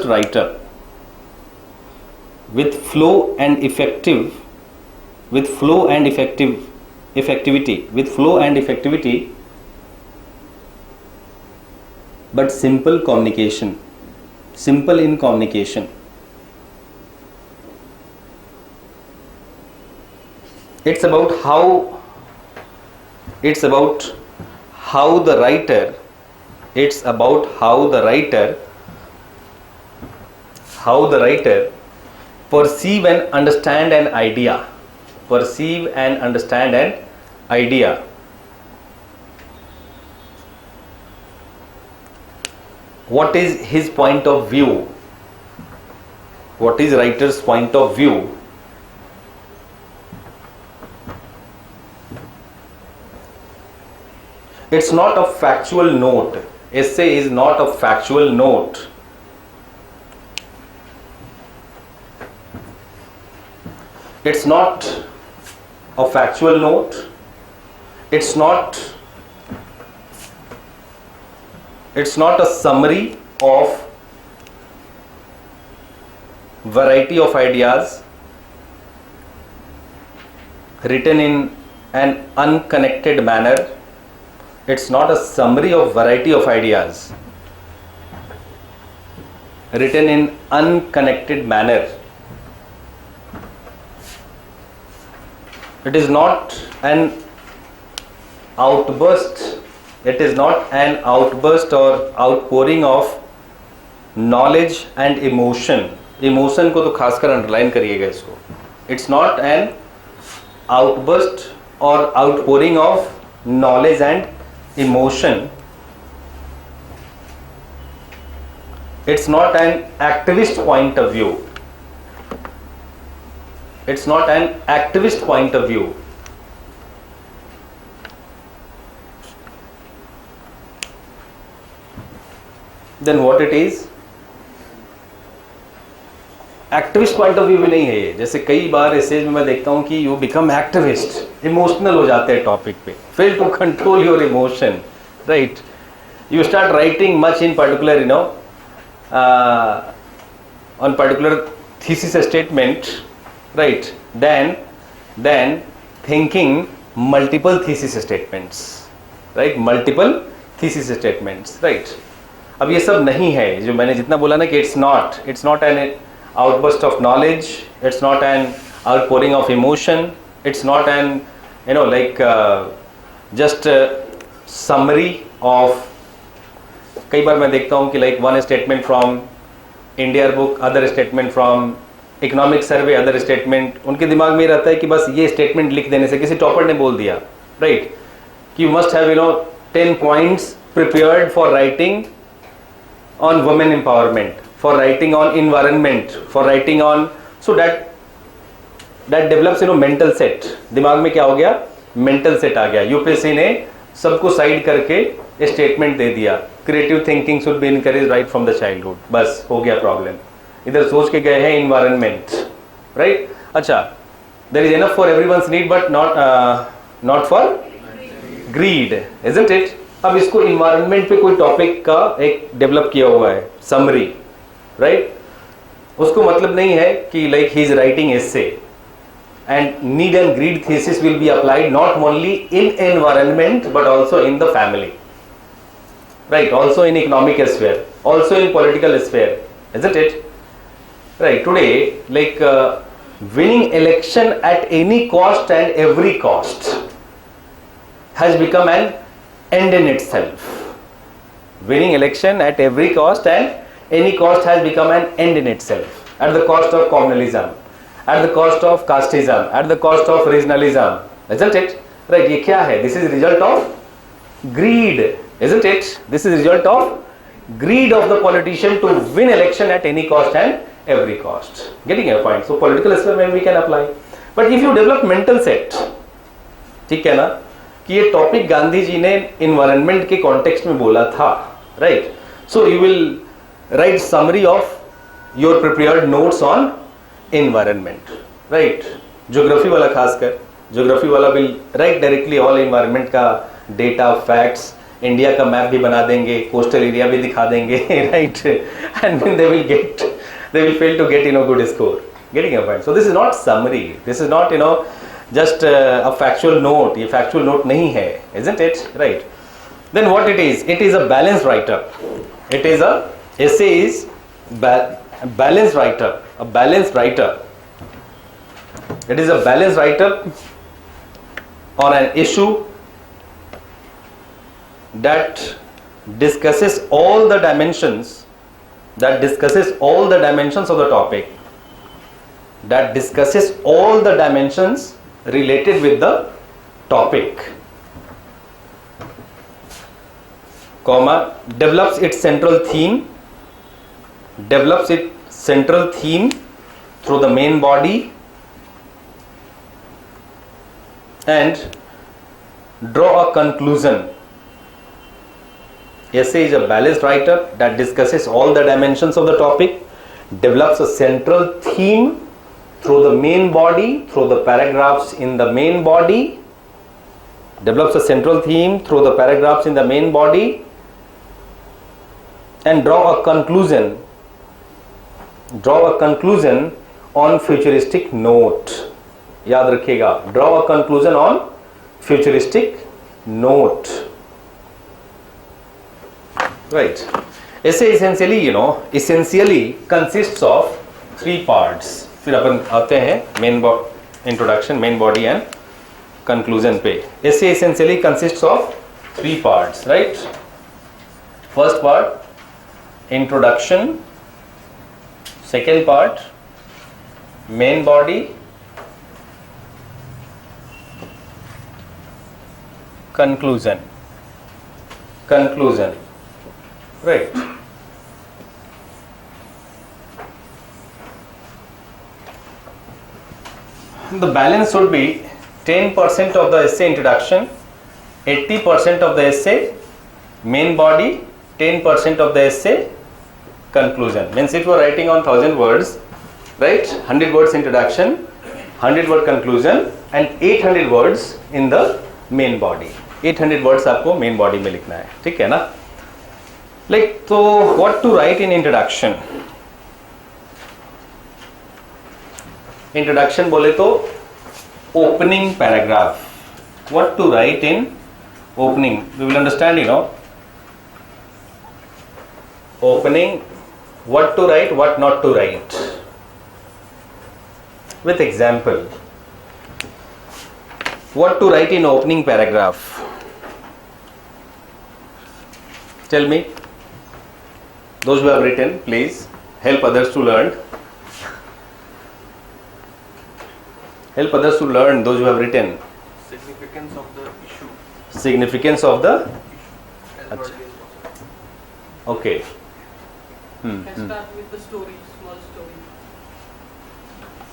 A: writer with flow and effectivity, but simple in communication. It's about how the writer perceive and understand an idea. What is his point of view? What is writer's point of view? It's not a factual note. Essay is not a factual note. It's not a factual note. It's not a summary of variety of ideas written in an unconnected manner. It's not a summary of variety of ideas written in unconnected manner. It is not an outburst. It is not an outburst or outpouring of knowledge and emotion. Emotion को तो खासकर underline करिएगा इसको. It's not an outburst or outpouring of knowledge and emotion. It's not an activist point of view. It's not an activist point of view. Then what it is? Activist point of view भी नहीं है ये. जैसे कई बार essays में मैं देखता हूँ कि यू बिकम एक्टिविस्ट, इमोशनल हो जाते हैं टॉपिक पे, fail to control your emotion, right. You start writing much in particular on particular thesis statement, right, then thinking multiple thesis statements, right, multiple thesis statements, right. अब ये सब नहीं है जो मैंने जितना बोला ना कि it's not an outburst of knowledge, it's not an outpouring of emotion, it's not an just a summary of. कई बार मैं देखता हूँ कि like one statement from India book, other statement from economic survey, other statement, उनके दिमाग में रहता है कि बस ये स्टेटमेंट लिख देने से, किसी टॉपर ने बोल दिया, राइट, कि you must have 10 points prepared for writing on women empowerment, for writing on environment, for writing on, so that develops mental set. दिमाग में क्या हो गया? मेंटल सेट आ गया. यूपीएससी ने सबको साइड करके स्टेटमेंट दे दिया, creative thinking should be encourage right from the childhood. बस हो गया प्रॉब्लम. इधर सोच के गए हैं इन्वायरमेंट, राइट. अच्छा, there is enough for everyone's need but not for greed, isn't it. अब इसको इन्वायरमेंट पे कोई टॉपिक का एक डेवलप किया हुआ है समरी, राइट. उसको मतलब नहीं है कि like he is writing essay and need and greed thesis will be applied not only in environment but also in the family, right, also in economic sphere, also in political sphere, isn't it, right. Today like winning election at any cost and every cost has become an end in itself. Winning election at every cost and any cost has become an end in itself, at the cost of communalism, at the cost of casteism, at the cost of regionalism, isn't it, right. ये क्या है? This is result of greed, isn't it? This is result of greed of the politician to win election at any cost and every cost. Getting your point? So political experiment we can apply, but if you develop mental set, ठीक है ना, कि ये topic Gandhi ji ने environment के context में बोला था, right. So you will write summary of your prepared notes on environment, right. Geography वाला खासकर, ज्योग्राफी वाला will write directly all environment का डेटा फैक्ट्स, इंडिया का मैप भी बना देंगे, कोस्टल एरिया भी दिखा देंगे, right. And they will fail to get good score, Getting your point? So this is not summary. This is not just a factual note. ये factual note नहीं है, isn't it? Right. Then what it is? It is a balanced write-up. It is a essay is balanced write-up. A balanced write-up. It is a balanced write-up on an issue that discusses all the dimensions. That discusses all the dimensions of the topic. That discusses all the dimensions related with the topic. Comma, develops its central theme through the main body and draw a conclusion. Essay is a balanced write-up that discusses all the dimensions of the topic, develops a central theme through the main body, through the paragraphs in the main body, develops a central theme through the paragraphs in the main body, and draw a conclusion on futuristic note. याद रखिएगा, draw a conclusion on futuristic note. Right. Essay essentially consists of 3 parts. फिर अपन आते हैं introduction, main body and conclusion पे. Essay essentially consists of 3 parts, right? First part, introduction. Second part, main body. Conclusion. Right. The balance should be 10% of the essay introduction, 80% of the essay main body, 10% of the essay conclusion. Means if you are writing on 1000 words, right, 100 words introduction, 100 word conclusion and 800 words in the main body. 800 words आपको main body में लिखना है, ठीक है ना? Like, so what to write in introduction? Introduction बोले तो opening paragraph. What to write in opening? We will understand, opening, what to write, what not to write. With example, what to write in opening paragraph? Tell me. Those who have written, please help others to learn. Help others to learn, those who have written.
B: Significance of the issue.
A: Significance of the.
B: As broadly as possible.
A: Okay.
E: Let's start with the story, small story.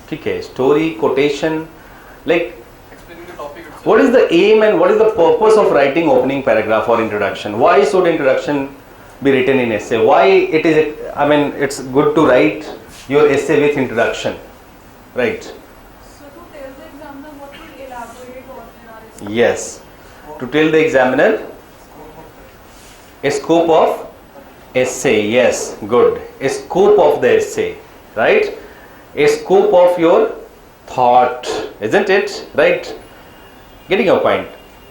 A: ठीक है. Story, quotation, like
B: Explaining the topic itself.
A: what is the aim and what is the purpose of writing opening paragraph or introduction? Why should introduction be written in essay? Why it is, it's good to write your essay with introduction, right?
C: So to tell the examiner what to elaborate on in our essay.
A: Yes, to tell the examiner a scope of essay. Yes, good. A scope of the essay, right? A scope of your thought, isn't it? Right? Getting your point.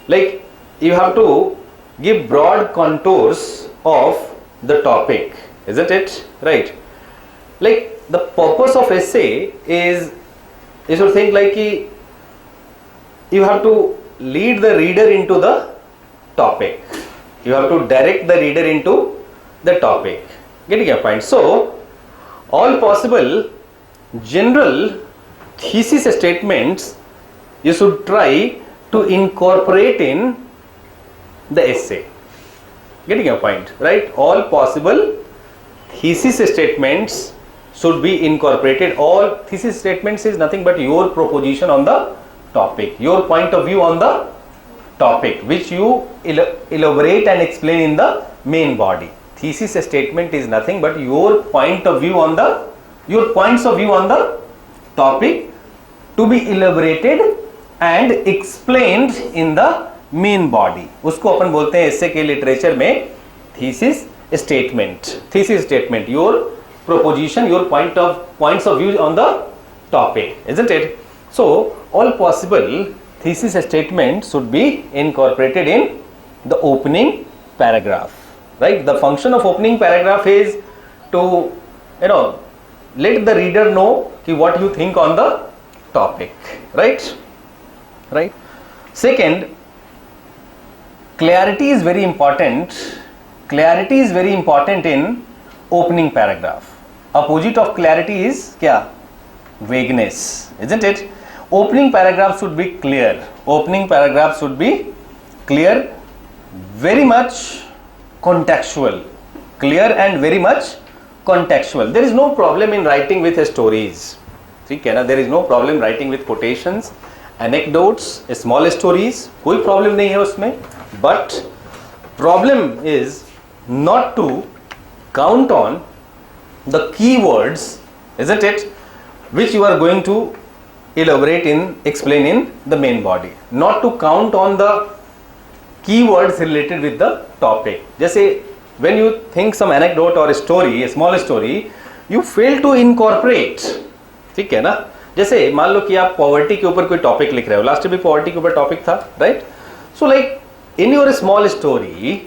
A: Like, you have to give broad contours of the topic, isn't it? Right? Like, the purpose of essay is, you should think like you have to lead the reader into the topic. You have to direct the reader into the topic. Getting your point? So, all possible general thesis statements you should try to incorporate in the essay. Getting your point, right? All possible thesis statements should be incorporated. All thesis statements is nothing but your proposition on the topic, your point of view on the topic, which you elaborate and explain in the main body. Thesis statement is nothing but your point of view on the, your points of view on the topic to be elaborated and explained in the main body. उसको अपन बोलते हैं essay के literature में thesis statement. Thesis statement, your proposition, your points of view on the topic, isn't it? So all possible thesis statements should be incorporated in the opening paragraph, right? The function of opening paragraph is to, let the reader know what you think on the topic, right? Right. Second, clarity is very important. Clarity is very important in opening paragraph. Opposite of clarity is kya? Vagueness, isn't it? Opening paragraph should be clear. Opening paragraph should be clear, very much contextual. Clear and very much contextual. There is no problem in writing with stories. ठीक है ना? There is no problem writing with quotations, anecdotes, small stories. कोई problem नहीं है उसमें. But problem is not to count on the keywords, isn't it, which you are going to elaborate in, explain in the main body. Not to count on the keywords related with the topic. जैसे when you think some anecdote or a story, a small story, you fail to incorporate. ठीक है ना? जैसे मान लो कि आप poverty के ऊपर कोई टॉपिक लिख रहे हो. लास्ट भी पॉवर्टी के ऊपर टॉपिक था, right? So like in your small story,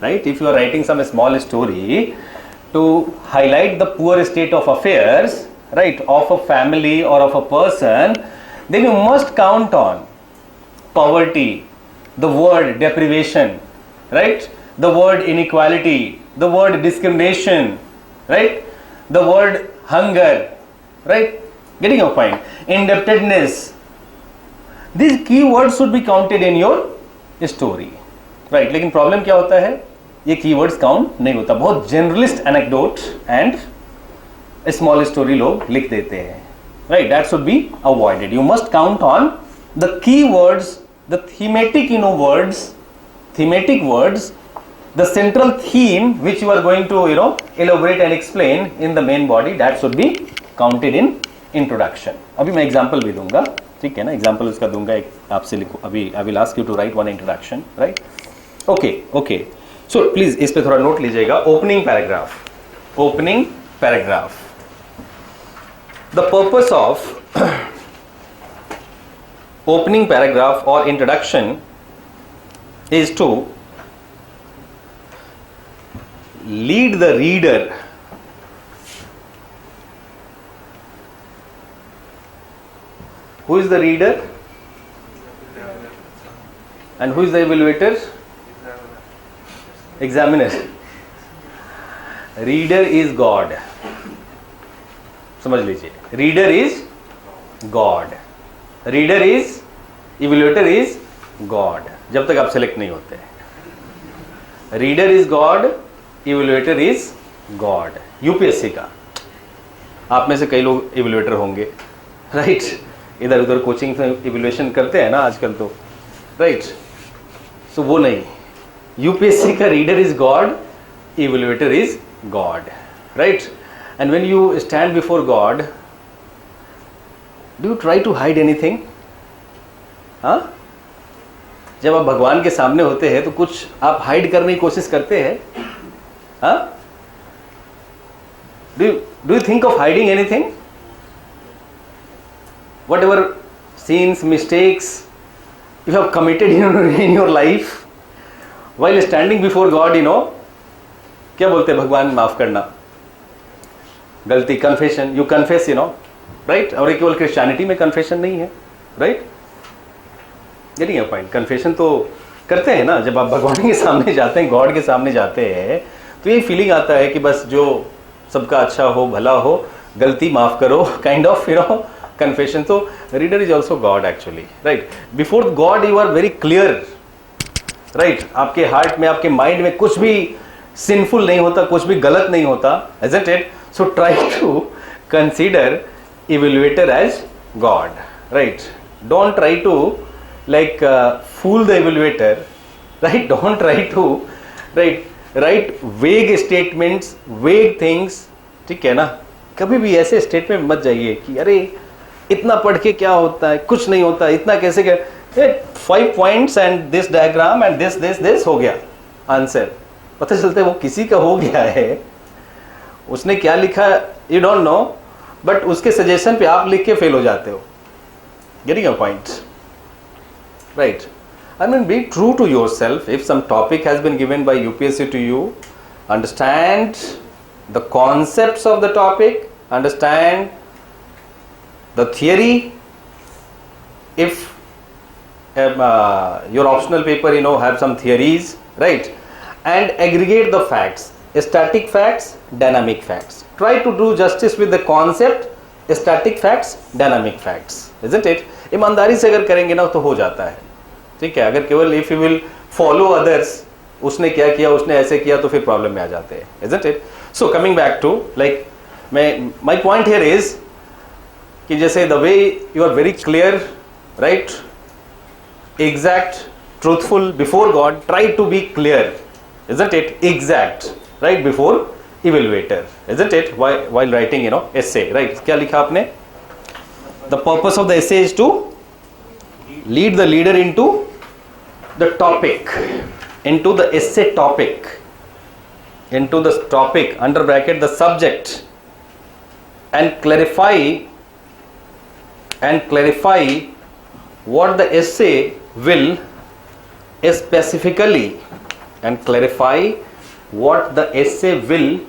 A: right, if you are writing some small story to highlight the poor state of affairs, right, of a family or of a person, then you must count on poverty, the word deprivation, right, the word inequality, the word discrimination, right, the word hunger, right, getting your point, indebtedness. These keywords should be counted in your story, right? लेकिन problem क्या होता है, ये keywords count नहीं होता. बहुत generalist anecdote and small story लोग लिख देते हैं, right? That should be avoided. You must count on the keywords, the thematic thematic words, the central theme which you are going to elaborate and explain in the main body, that should be counted in introduction. अभी मैं example भी दूंगा, ठीक है ना? Example उसका दूंगा, एक आपसे लिखो. अभी I will ask you to write one introduction, right? Okay. So please इस पे थोड़ा नोट लीजिएगा. Opening paragraph. The purpose of opening paragraph और introduction is to lead the reader who is the reader and who is the evaluator? Examiner. Reader is God. समझ लीजिए. Reader is God. Reader is, evaluator is God. जब तक आप select नहीं होते. Reader is God, evaluator is God. UPSC का आप में से कई लोग evaluator होंगे, राइट? इधर उधर कोचिंग से इवैल्यूएशन करते हैं ना आजकल तो, राइट? सो वो नहीं. यूपीएससी का reader is God, evaluator is God, right? And when you stand before God, do you try to hide anything? हाँ, जब आप भगवान के सामने होते हैं तो कुछ आप हाइड करने की कोशिश करते हैं? हाँ, do you think of hiding anything? Whatever sins, mistakes you have committed in your life, while standing before God, क्या बोलते हैं? भगवान माफ करना, गलती, कन्फेशन. You confess, right? और केवल क्रिश्चियनिटी में कन्फेशन नहीं है, right? Getting your point. Confession तो करते हैं ना, जब आप भगवान के सामने जाते हैं, गॉड के सामने जाते हैं, तो ये फीलिंग आता है कि बस जो सबका अच्छा हो, भला हो, गलती माफ करो, kind of confession. So reader is also God actually, right? Before God you are very clear, right? आपके हार्ट में, आपके माइंड में कुछ भी sinful नहीं होता, कुछ भी गलत नहीं होता, isn't it? So try to consider evaluator as God, right? Don't try to fool the evaluator, right? Don't try to write vague statements, vague things, ठीक है ना? कभी भी ऐसे स्टेटमेंट मत जाइए कि अरे इतना पढ़ के क्या होता है, कुछ नहीं होता, इतना कैसे क्या, 5 points and this diagram and this हो गया आंसर. पता चलता है वो किसी का हो गया है, उसने क्या लिखा यू डोंट नो, बट उसके सजेशन पे आप लिख के फेल हो जाते हो. Getting your point, right? I mean, be true to yourself. If some topic has been given by UPSC to you, understand the concepts of the topic, understand the theory. If your optional paper, have some theories, right? And aggregate the facts, static facts, dynamic facts. Try to do justice with the concept, static facts, dynamic facts, isn't it? ईमानदारी से अगर करेंगे ना तो हो जाता है. ठीक है, अगर केवल if you will follow others, उसने क्या किया, उसने ऐसे किया, तो फिर प्रॉब्लम में आ जाते हैं, isn't it? So coming back to my point here is कि जैसे the way you are very clear, right, exact, truthful before God, try to be clear, isn't it? Exact, right, before evaluator, isn't it? While writing, essay, right? क्या लिखा आपने? The purpose of the essay is to lead the leader into the topic, into the essay topic, into the topic, under bracket the subject, and clarify what the essay will specifically, and clarify what the essay will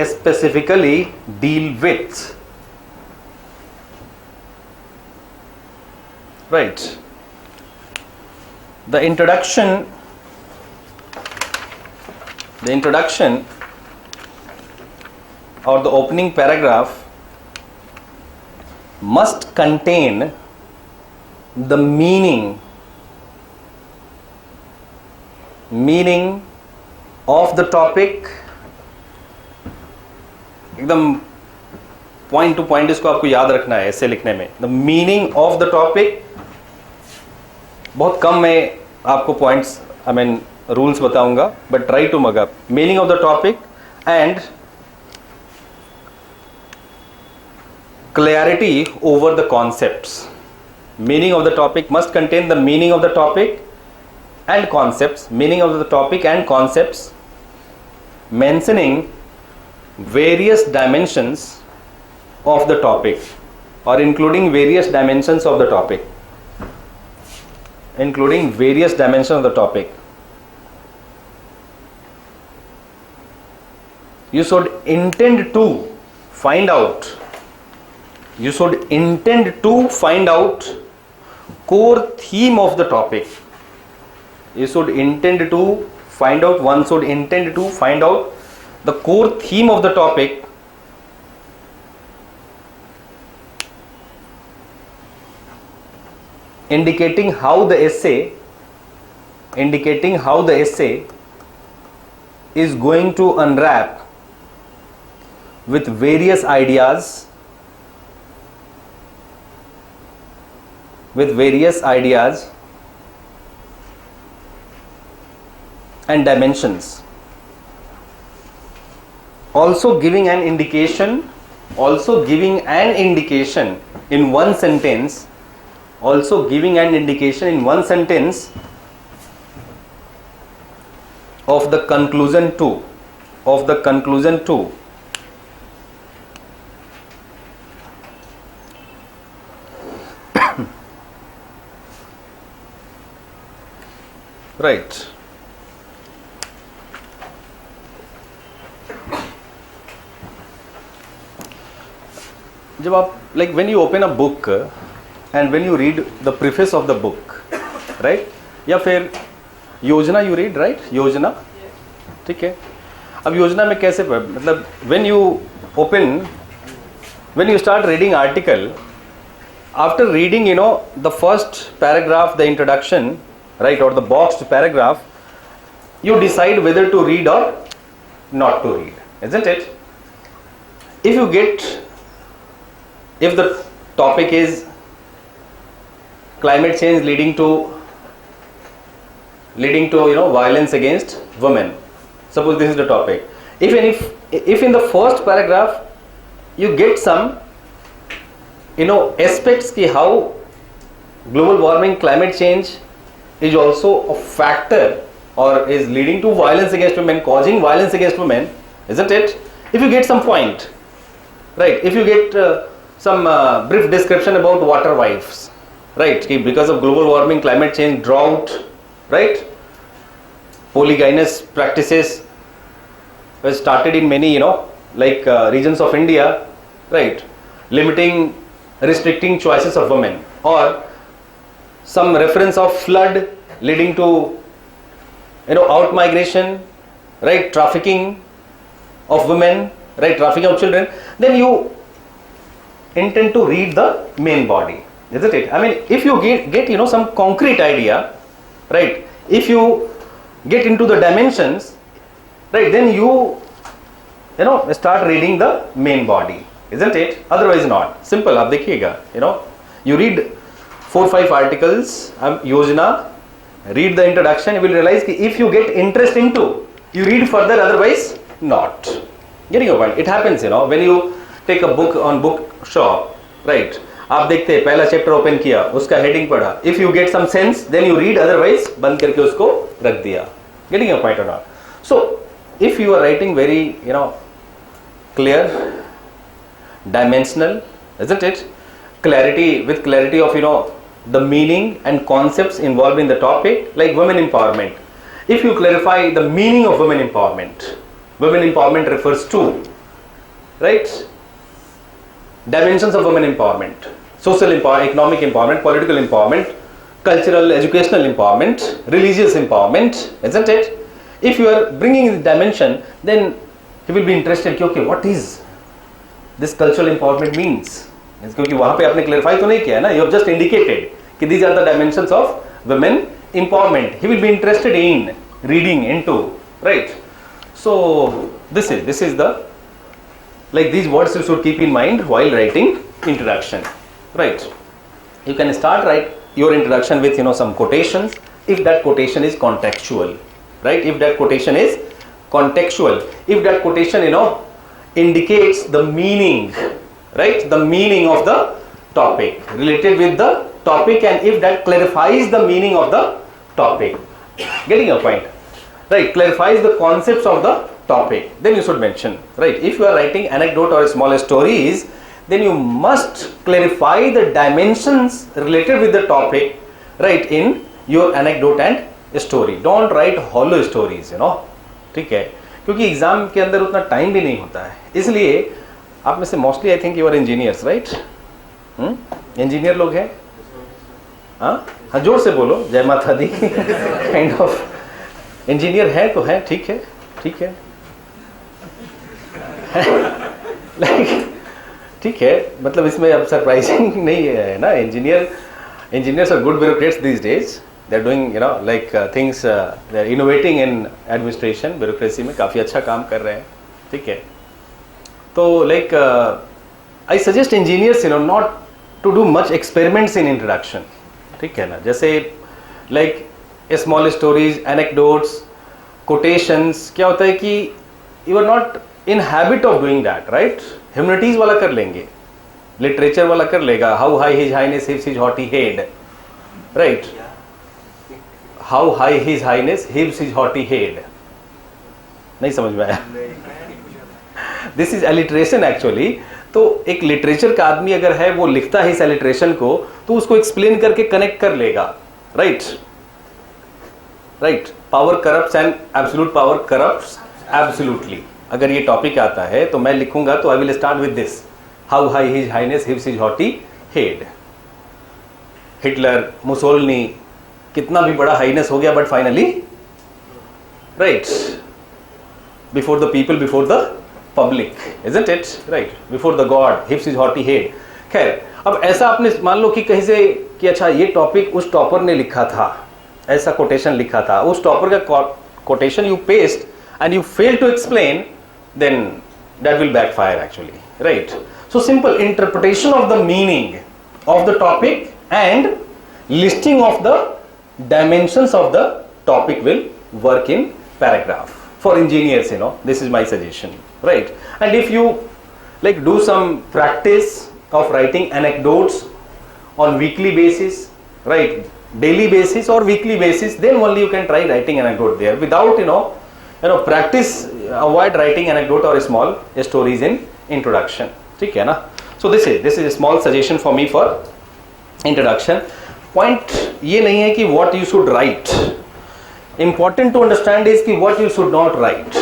A: specifically deal with. Right. The introduction or the opening paragraph must contain the meaning of the topic. एकदम point to point इसको आपको याद रखना है ऐसे लिखने में. The meaning of the topic. बहुत कम मैं आपको पॉइंट्स रूल्स बताऊंगा, but try to mug up. Meaning of the topic and clarity over the concepts. Meaning of the topic must contain the meaning of the topic and concepts. Meaning of the topic and concepts, mentioning various dimensions of the topic, or including various dimensions of the topic. Including various dimensions of the topic. You should intend to find out. You should intend to find out core theme of the topic. You should intend to find out. One should intend to find out the core theme of the topic, indicating how the essay is going to unwrap with various ideas, and dimensions. Also giving an indication in one sentence, of the conclusion to. Right. जब आप when you open a book and when you read the preface of the book, right? या फिर योजना you read, right? योजना, ठीक है. अब योजना में कैसे when you start reading article, after reading the first paragraph, the introduction, right, or the boxed paragraph, you decide whether to read or not to read, isn't it? If the topic is climate change leading to violence against women, suppose this is the topic. If in the first paragraph you get some aspects ki how global warming, climate change is also a factor or is leading to violence against women, causing violence against women, isn't it? If you get some point, right, if you get some brief description about water wives, right? Because of global warming, climate change, drought, right? Polygynous practices were started in many, like regions of India, right? Limiting, restricting choices of women, or some reference of flood leading to, out migration, right? Trafficking of women, right? Trafficking of children. Then you intend to read the main body, isn't it? I mean, if you get some concrete idea, right? If you get into the dimensions, right, then you start reading the main body, isn't it? Otherwise not. Simple. आप देखिएगा, you read 4-5 articles, Yojana, read the introduction, you will realize कि if you get interest into, you read further, otherwise not. Getting your point? It happens, when you take a book on book shop, right? आप देखते हैं पहला chapter open किया, उसका heading पढ़ा, if you get some sense then you read, otherwise बंद करके उसको रख दिया. गेटिंग योर पॉइंट और not? So if you are writing very clear, dimensional, isn't it? With clarity of the meaning and concepts involved in the topic, like women empowerment. If you clarify the meaning of women empowerment refers to, right, dimensions of women empowerment: social empowerment, economic empowerment, political empowerment, cultural, educational empowerment, religious empowerment, isn't it? If you are bringing the dimension, then he will be interested, okay, what is this cultural empowerment means? क्योंकि वहां पे आपने clarify तो नहीं किया है ना, you have just indicated कि these are the dimensions of women empowerment. He will be interested in reading into, right? So this is the, like, these words you should keep in mind while writing introduction, right? You can write your introduction with some quotations, if that quotation is contextual, right? If that quotation is contextual, if that quotation indicates the meaning, right? The meaning of the topic, related with the topic, and if that clarifies the meaning of the topic. Getting your point? Right? Clarifies the concepts of the topic, then you should mention, right? If you are writing anecdote or small stories, then you must clarify the dimensions related with the topic, right, in your anecdote and story. Don't write hollow stories, ठीक है? क्योंकि exam के अंदर उतना time भी नहीं होता है, इसलिए आप में से mostly I think you are engineers, right? Engineer लोग हैं? हाँ, जोर से बोलो, जय माता दी. काइंड ऑफ इंजीनियर है तो है, ठीक है, ठीक है. ठीक है, मतलब इसमें अब सरप्राइजिंग नहीं है ना. Engineers are good bureaucrats these days. They are doing, like things, they are innovating in administration, bureaucracy में काफ़ी अच्छा काम कर रहे हैं, ठीक है. तो like I suggest engineers, not to do much experiments in introduction, ठीक है ना. जैसे like small stories, anecdotes, quotations, क्या होता है कि you are not in habit of doing that, right? Humanities वाला कर लेंगे, literature वाला कर लेगा, how high his highness hips his haughty head, right? How high his highness hips his haughty head. नहीं समझ में आया? This is alliteration actually. तो एक लिटरेचर का आदमी अगर है, वो लिखता है इस alliteration को, तो उसको एक्सप्लेन करके कनेक्ट कर लेगा, right? Right. Power corrupts and absolute power corrupts absolutely. अगर ये टॉपिक आता है तो मैं लिखूंगा तो I will start with this: how high his highness hips his haughty head. Hitler, Mussolini, कितना भी बड़ा हाइनेस हो गया, but finally, right, before the people, before the public, isn't it, right, before the God hips his haughty head. खैर, अब ऐसा आपने मान लो कि कहीं से कि अच्छा ये टॉपिक उस टॉपर ने लिखा था, ऐसा कोटेशन लिखा था, उस टॉपर का quotation you paste and you fail to explain, then that will backfire actually, right? So simple interpretation of the meaning of the topic and listing of the dimensions of the topic will work in paragraph. For engineers, this is my suggestion, right? And if you like do some practice of writing anecdotes on weekly basis, right, daily basis or weekly basis, then only you can try writing anecdote there. Without practice, avoid writing anecdote or small stories in introduction, ठीक है ना. So this is a small suggestion for me for introduction. Point ये नहीं है कि what you should write. Important to understand is कि what you should not write.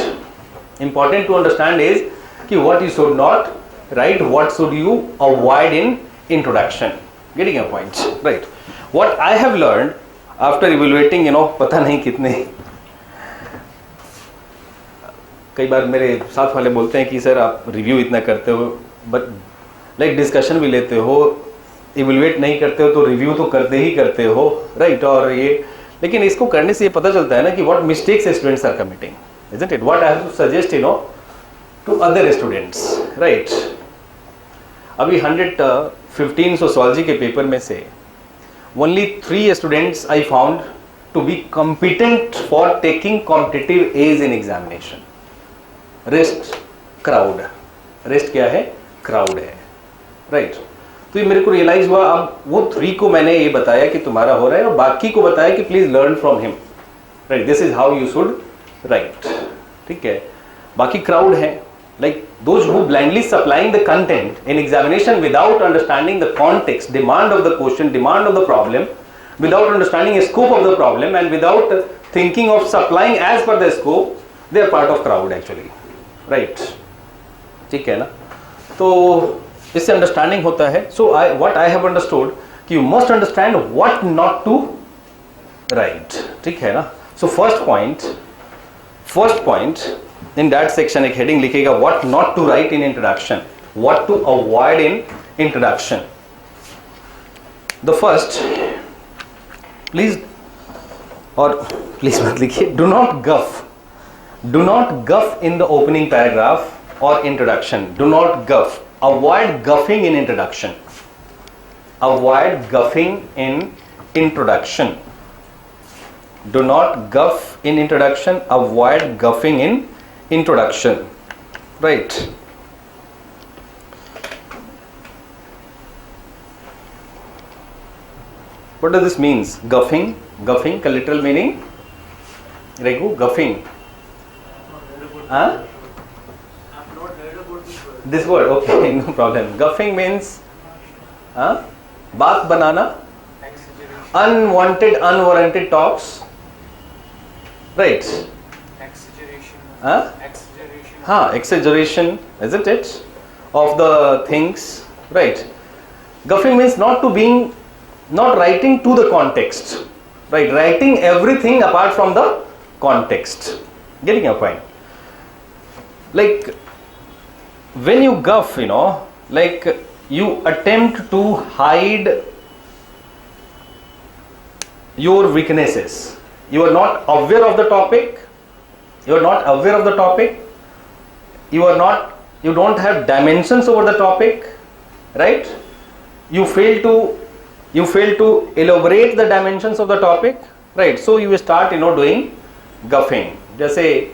A: Important to understand is कि what you should not write, what should you avoid in introduction. Getting a point, right? What I have learned after evaluating, पता नहीं कितने, कई बार मेरे साथ वाले बोलते हैं कि सर आप रिव्यू इतना करते हो बट लाइक डिस्कशन भी लेते हो, इवेलुएट नहीं करते हो तो रिव्यू तो करते ही करते हो, राइट? और ये लेकिन इसको करने से ये पता चलता है ना कि what mistakes students are committing, isn't it? What I have to suggest to other students, right? अभी 115 सोशियोलॉजी के पेपर में से only 3 students I found to be competent for taking competitive edge in examination. Rest crowd, rest क्या है? Crowd है, right? तो ये मेरे को रियलाइज हुआ. अब वो 3 को मैंने ये बताया कि तुम्हारा हो रहा है और बाकी को बताया कि please learn from him, right? This is how you should write, ठीक है? बाकी क्राउड है, like those who blindly supplying the content in examination without understanding the context, demand of the question, demand of the problem, without understanding the scope of the problem and without thinking of supplying as per the scope, they are part of crowd actually, right? ठीक है ना? तो इससे understanding होता है. सो what I have understood कि you must understand what not to write, ठीक है ना? So first point in that section एक heading लिखेगा what not to write in introduction, what to avoid in introduction. The first, please मत लिखिए, do not guff in the opening paragraph or introduction. Do not guff. Avoid guffing in introduction. Avoid guffing in introduction. Do not guff in introduction. Avoid guffing in introduction, right? What does this means? Guffing का literal meaning, Regu, guffing. Huh?
E: I've not heard about this word.
A: This word, okay, no problem. Guffing means बात बनाना,
E: Exaggeration.
A: unwanted, unwarranted talks, right?
E: Exaggeration.
A: Huh?
E: Exaggeration.
A: Exaggeration, isn't it, of the things, right? Guffing means not writing to the context, right? Writing everything apart from the context. Getting your point? Like when you guff, like you attempt to hide your weaknesses. You are not aware of the topic. You don't have dimensions over the topic, right? You fail to elaborate the dimensions of the topic, right? So you start doing guffing. जैसे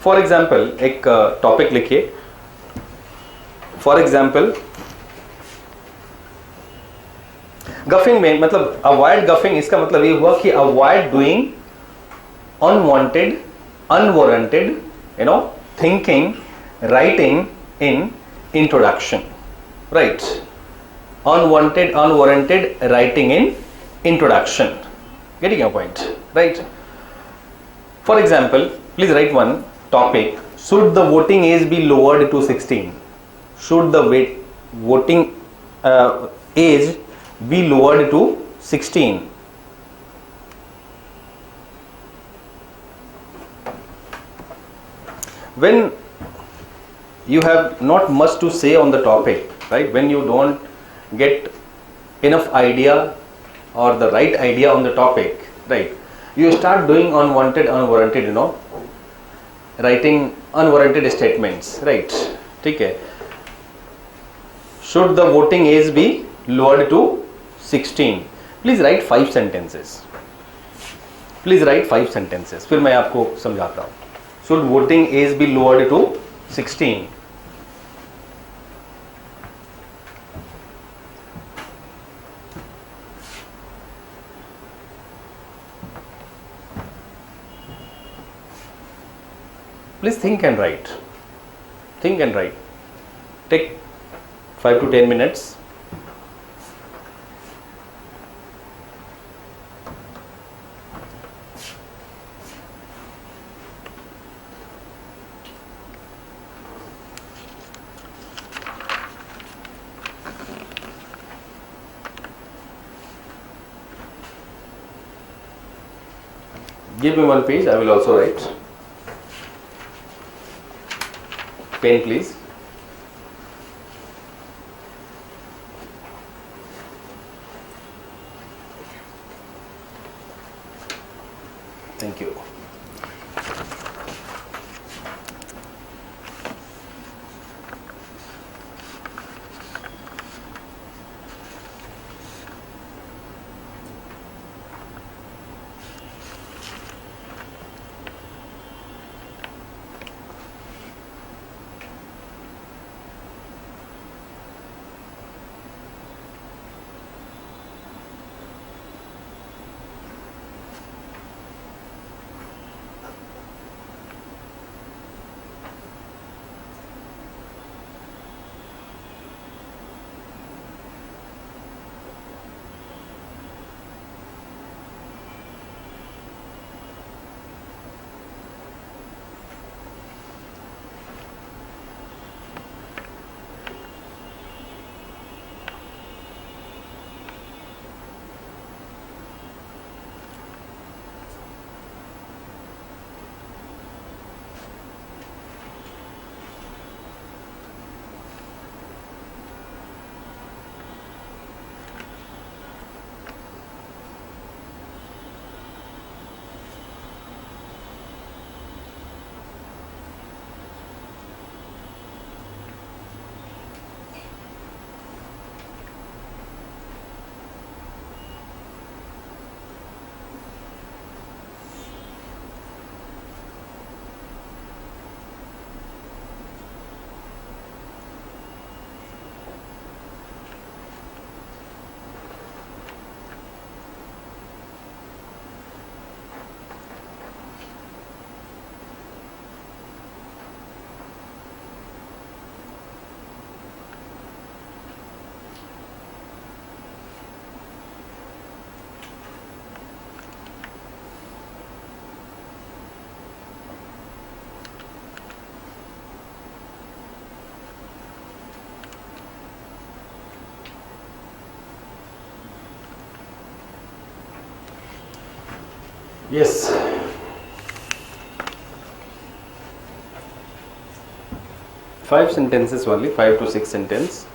A: for example एक topic लिखिए. For example गफिंग में मतलब avoid गफिंग, इसका मतलब ये हुआ कि avoid doing unwanted, unwarranted thinking, writing in introduction, right? Unwanted, unwarranted writing in introduction. Getting your point, right? For example, please write one topic. Should the voting age be lowered to 16? Should the voting age be lowered to 16? When you have not much to say on the topic, right? When you don't get enough idea or the right idea on the topic, right? You start doing unwanted, unwarranted, writing unwarranted statements, right? ठीक है. Should the voting age be lowered to 16? Please write 5 sentences. Please write 5 sentences. फिर मैं आपको समझाता हूँ. Should voting age be lowered to 16? Please think and write. Think and write. Take 5 to 10 minutes. Give me one page, I will also write. Pen please. Thank you. Yes. Five sentences only, 5 to 6 sentences.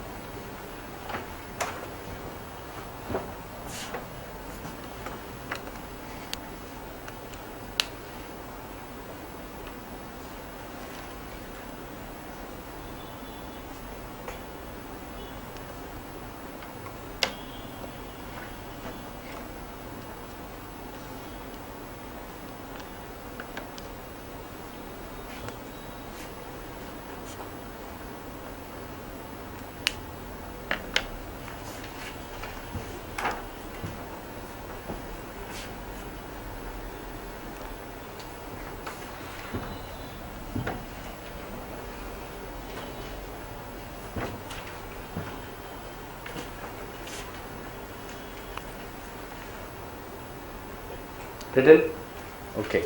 A: Written? Okay.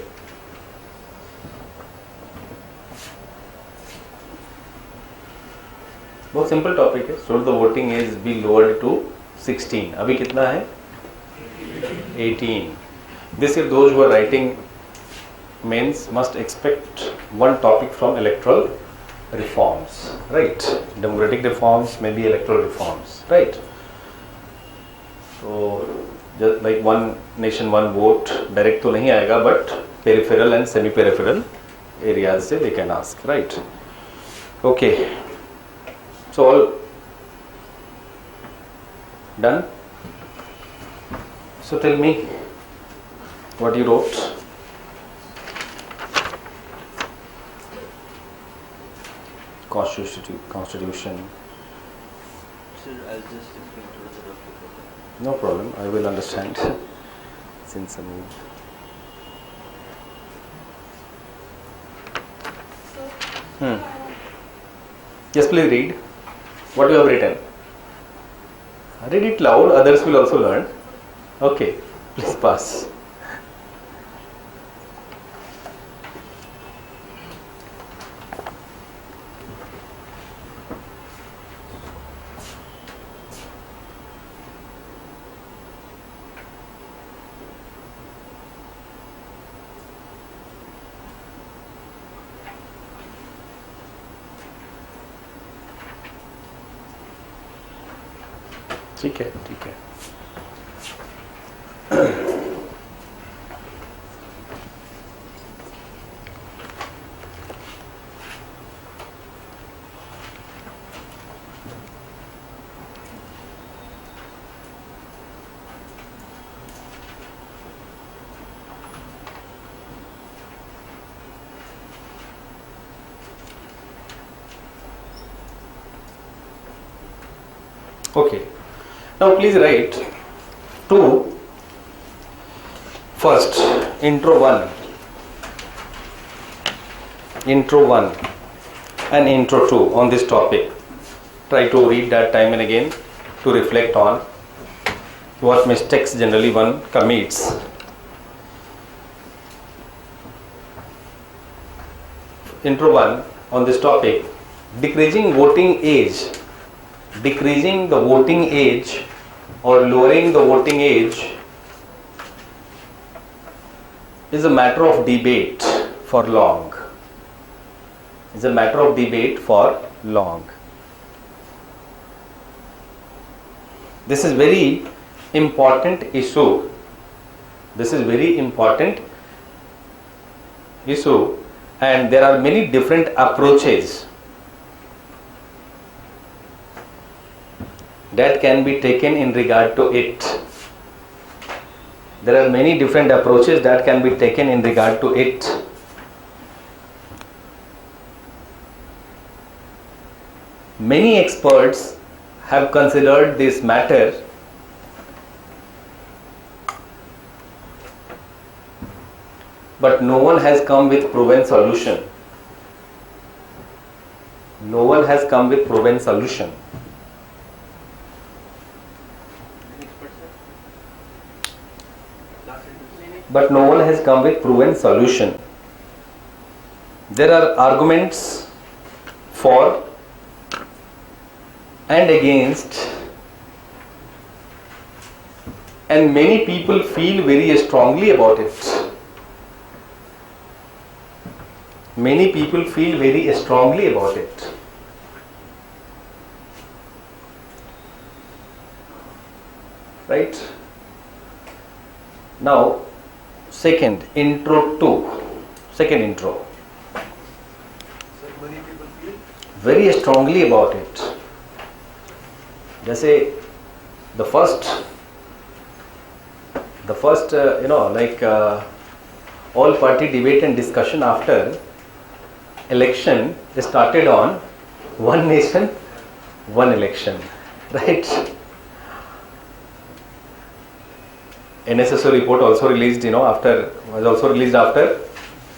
A: बहुत simple topic है. So the voting is be lowered to 16. अभी कितना है? 18. This year those who are writing mains must expect one topic from electoral reforms, right? Democratic reforms, maybe electoral reforms, right? So just like one nation one vote, direct तो नहीं आएगा, but peripheral and semi-peripheral areas से they can ask, right? Okay. So all done. So tell me what you wrote. Constitution.
F: Sir, I'll just explain to the document.
A: No problem. I will understand. Since I mean. Yes, please read what you have written. Read it loud, others will also learn. Okay, please pass. ठीक है, ठीक है. Okay. Now please write to first intro 1 and intro 2 on this topic. Try to read that time and again to reflect on what mistakes generally one commits. Intro 1 on this topic: decreasing the voting age or lowering the voting age is a matter of debate for long. This is very important issue. And there are many different approaches that can be taken in regard to it. Many experts have considered this matter, but no one has come with proven solution. There are arguments for and against, and many people feel very strongly about it. Right? Now, second intro.
B: Sir, many people feel
A: Very strongly about it. जैसे the first all party debate and discussion after election started on one nation, one election, right? NSSO report also released, after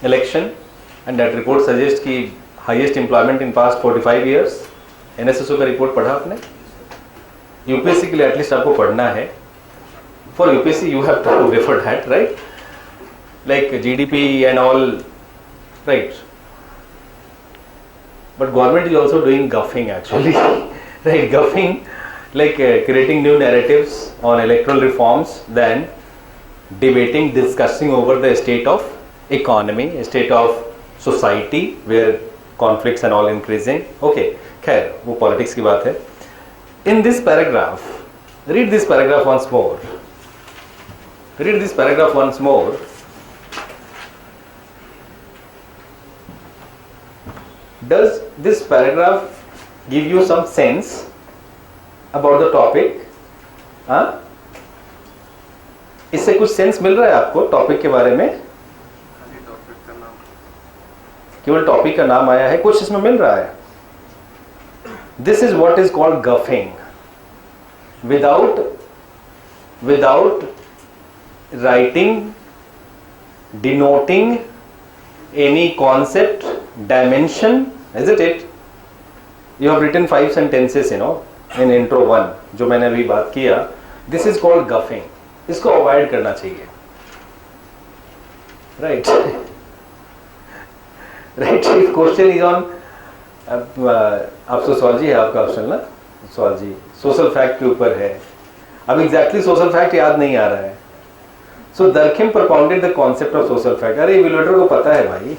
A: election, and that report suggests कि highest employment in past 45 years. NSSO का report पढ़ा आपने? UPSC के लिए at least आपको पढ़ना है. For UPSC you have to refer that, right? Like GDP and all, right? But government is also doing guffing actually, right? Guffing, creating new narratives on electoral reforms, then debating, discussing over the state of economy, state of society where conflicts and all increasing. Okay, खैर वो politics की बात है. In this paragraph, read this paragraph once more. Does this paragraph give you some sense about the topic? इससे कुछ sense मिल रहा है आपको टॉपिक के बारे में?
B: खाली टॉपिक का नाम,
A: केवल टॉपिक का नाम आया है, कुछ इसमें मिल रहा है. This is what is called guffing. Without writing, denoting any concept, dimension isn't it? You have written 5 sentences, you know, in intro 1, जो मैंने अभी बात किया. This is called guffing. इसको अवॉइड करना चाहिए, right? Right. If question is on आप sociology है आपका ऑप्शन ना, सोशियोलॉजी सोशल फैक्ट के ऊपर है. अब एग्जैक्टली सोशल फैक्ट याद नहीं आ रहा है. सो दरखिम propounded the concept of social fact. अरे इवैल्यूएटर को पता है भाई,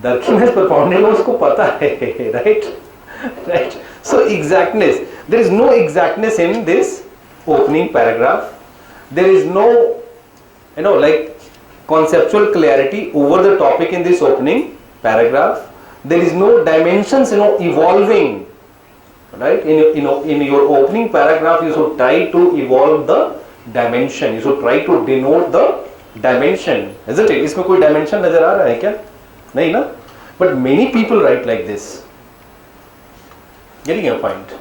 A: दरखिम has propounded, उसको पता है, right right. So exactness, there is no exactness in this opening paragraph. There is no like conceptual clarity over the topic in this opening paragraph. There is no dimensions evolving, right? In your opening paragraph you should try to evolve the dimension, you should try to denote the dimension, isn't it? इसमें कोई dimension नजर आ रहा है क्या? नहीं ना? But many people write like this. Getting your point,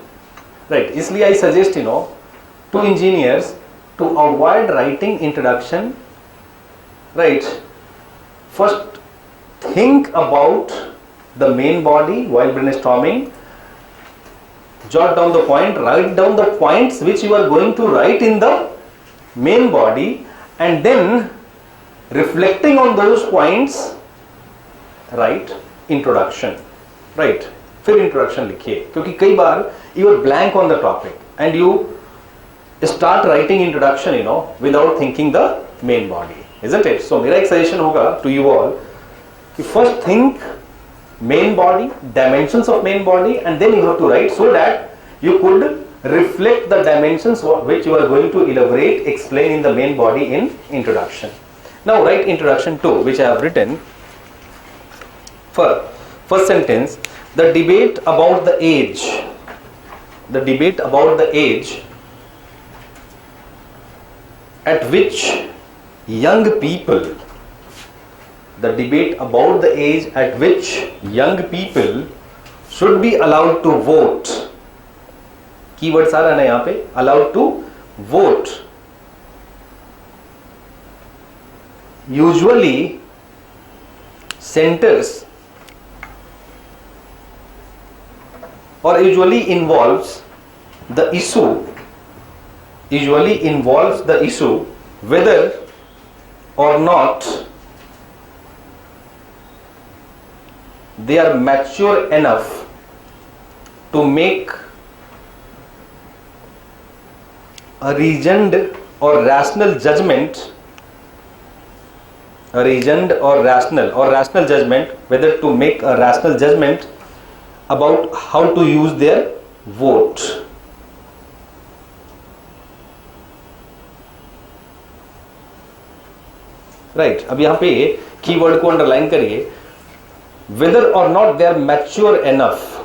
A: right? इसलिए I suggest to engineers to avoid writing introduction, right? First think about the main body while brainstorming. Jot down the point, write down the points which you are going to write in the main body, and then reflecting on those points write introduction, right? फिर introduction लिखिए, क्योंकि कई बार you are blank on the topic and you start writing introduction without thinking the main body, isn't it? So मेरा एक suggestion होगा to you all कि first think main body, dimensions of main body, and then you have to write so that you could reflect the dimensions which you are going to elaborate, explain in the main body in introduction. Now write introduction 2, which I have written. For first sentence, the debate about the age, the debate about the age at which young people, the debate about the age at which young people should be allowed to vote. Keywords आ रहा है ना यहाँ पे, allowed to vote. Usually centers or usually involves the issue whether or not they are mature enough to make a reasoned or rational judgment, whether to make a rational judgment about how to use their vote. Right. अब यहाँ पे keyword को underline करिए, whether or not they are mature enough,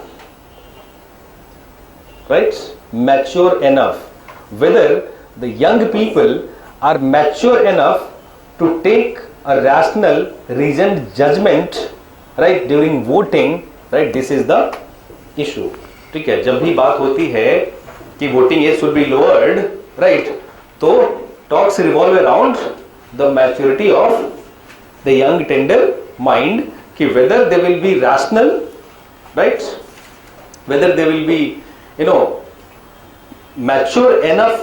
A: right? Mature enough, whether the young people are mature enough to take a rational reasoned judgment, right, during voting, right? This is the issue. ठीक है, जब भी बात होती है कि voting age should be lowered, right, तो talks revolve around the maturity of the young tender mind, कि whether they will be rational, right, whether they will be mature enough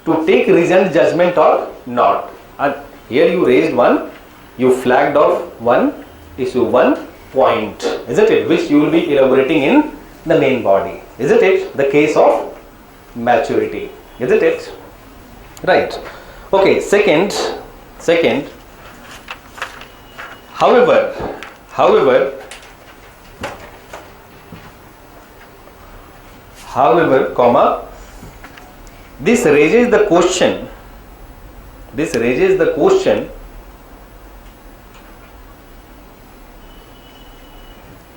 A: to take reasoned judgment or not. And here you raised one, you flagged off one issue, one point, isn't it, which you will be elaborating in the main body, isn't it? The case of maturity, isn't it? Right. Okay, second, however, comma, this raises the question,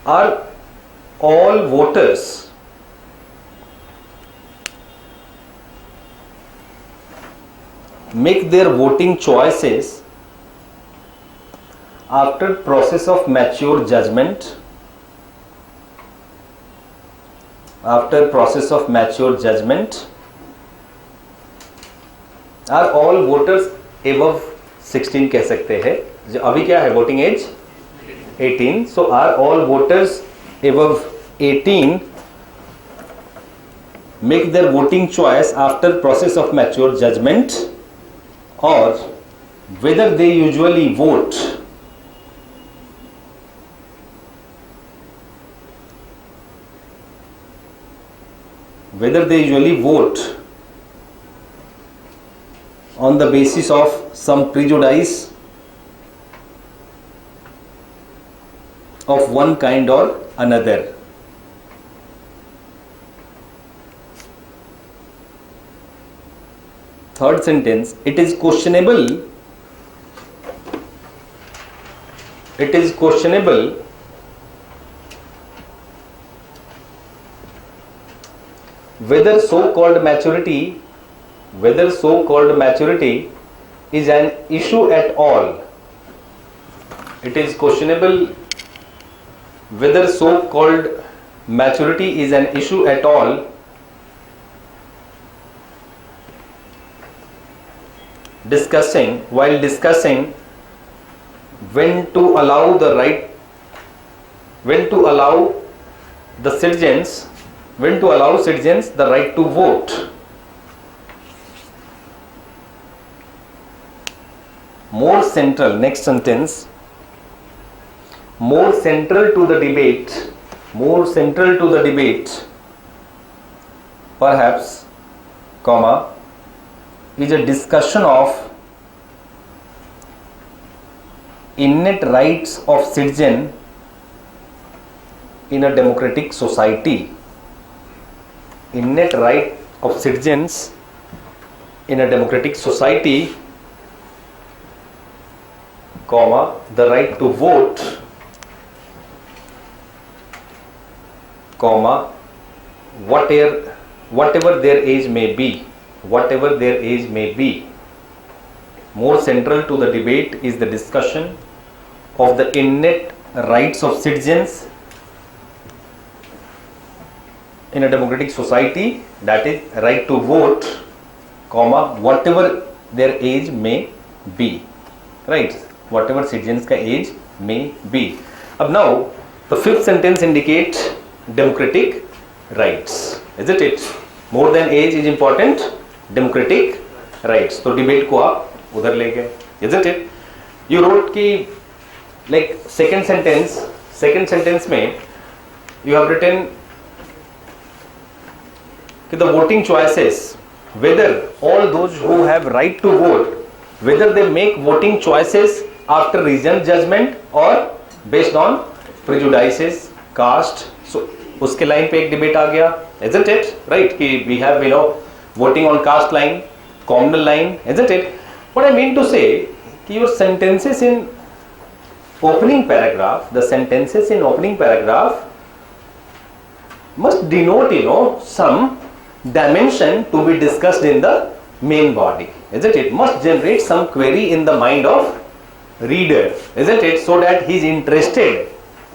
A: are all voters make their voting choices after process of mature judgment? After process of mature judgment, are all voters above 16 कह सकते हैं, अभी क्या है voting age 18, so are all voters above 18 make their voting choice after process of mature judgment, or whether they usually vote on the basis of some prejudice of one kind or another. Third sentence, it is questionable whether so-called maturity is an issue at all. It is questionable whether so-called maturity is an issue at all while discussing when to allow citizens the right to vote. More central to the debate perhaps, is a discussion of innate rights of citizen in a democratic society. Innate right of citizens in a democratic society, the right to vote, whatever their age may be. More central to the debate is the discussion of the innate rights of citizens in a democratic society, that is right to vote, whatever their age may be, right? Whatever citizens ka age may be. Now the fifth sentence indicate democratic rights, isn't it? More than age is important, democratic rights. So debate को आप उधर ले गए, isn't it? You wrote कि like second sentence में you have written कि the voting choices, whether all those who have right to vote, whether they make voting choices after reasoned judgment or based on prejudices, caste. So उसके line पे एक debate आ गया, isn't it? Right? कि we have voting on caste line, communal line, isn't it? What I mean to say, कि your sentences in opening paragraph, must denote some dimension to be discussed in the main body, isn't it? Must generate some query in the mind of reader, isn't it? So that he is interested,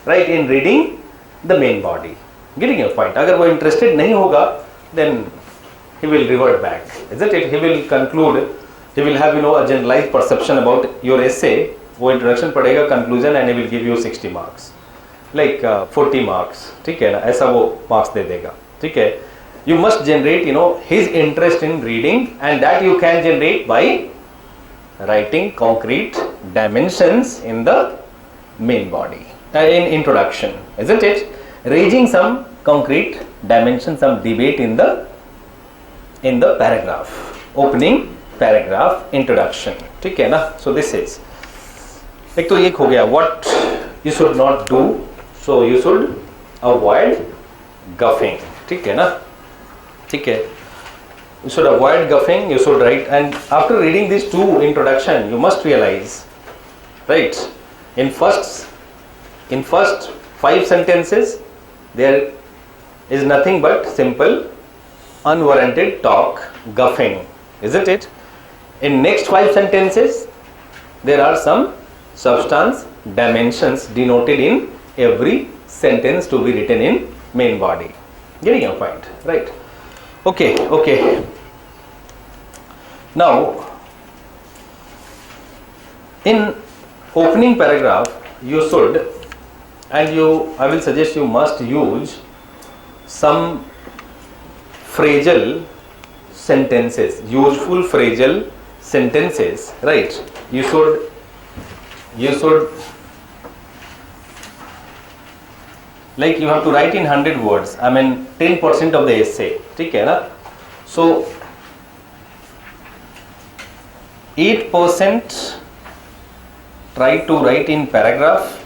A: right, in reading the main body. Getting your point? अगर वो interested नहीं होगा, then he will revert back, isn't it? He will conclude, he will have a generalized perception about your essay. वो introduction पढ़ेगा, conclusion, and he will give you 60 marks, like 40 marks, ठीक है ना? ऐसा वो marks दे देगा, ठीक है? You must generate his interest in reading, and that you can generate by writing concrete dimensions in the main body, in introduction, isn't it? Raising some concrete dimension, some debate in the paragraph, opening paragraph, introduction, ठीक है ना? So this is एक तो ये हो गया what you should not do, so you should avoid guffing, ठीक है ना? ठीक है, you should avoid guffing, you should write, and after reading these two introduction, you must realize, right, in first 5 sentences there is nothing but simple unwarranted talk, guffing, isn't it? In next 5 sentences there are some substance, dimensions denoted in every sentence to be written in main body. Getting your point, right? Okay. Now in opening paragraph you should and I will suggest you must use some phrasal sentences, useful phrasal sentences, right? You should like you have to write in 100 words, I mean 10% of the essay, ठीक है ना? So 8% try to write in paragraph,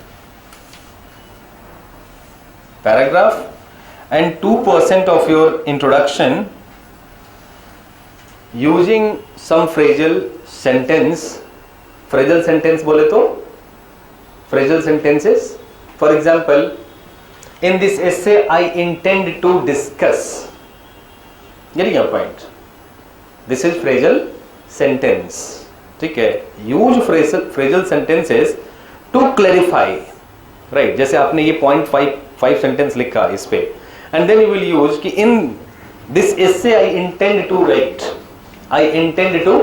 A: and 2% of your introduction using some phrasal sentence. Phrasal sentence बोले तो phrasal sentences. For example, in this essay I intend to discuss. Getting your point? This is phrasal sentence. ठीक है? Use phrasal sentences to clarify. Right? जैसे आपने ये 0.5 sentence लिखा इस पे, and then you will use कि in this essay I intend to write, I intend to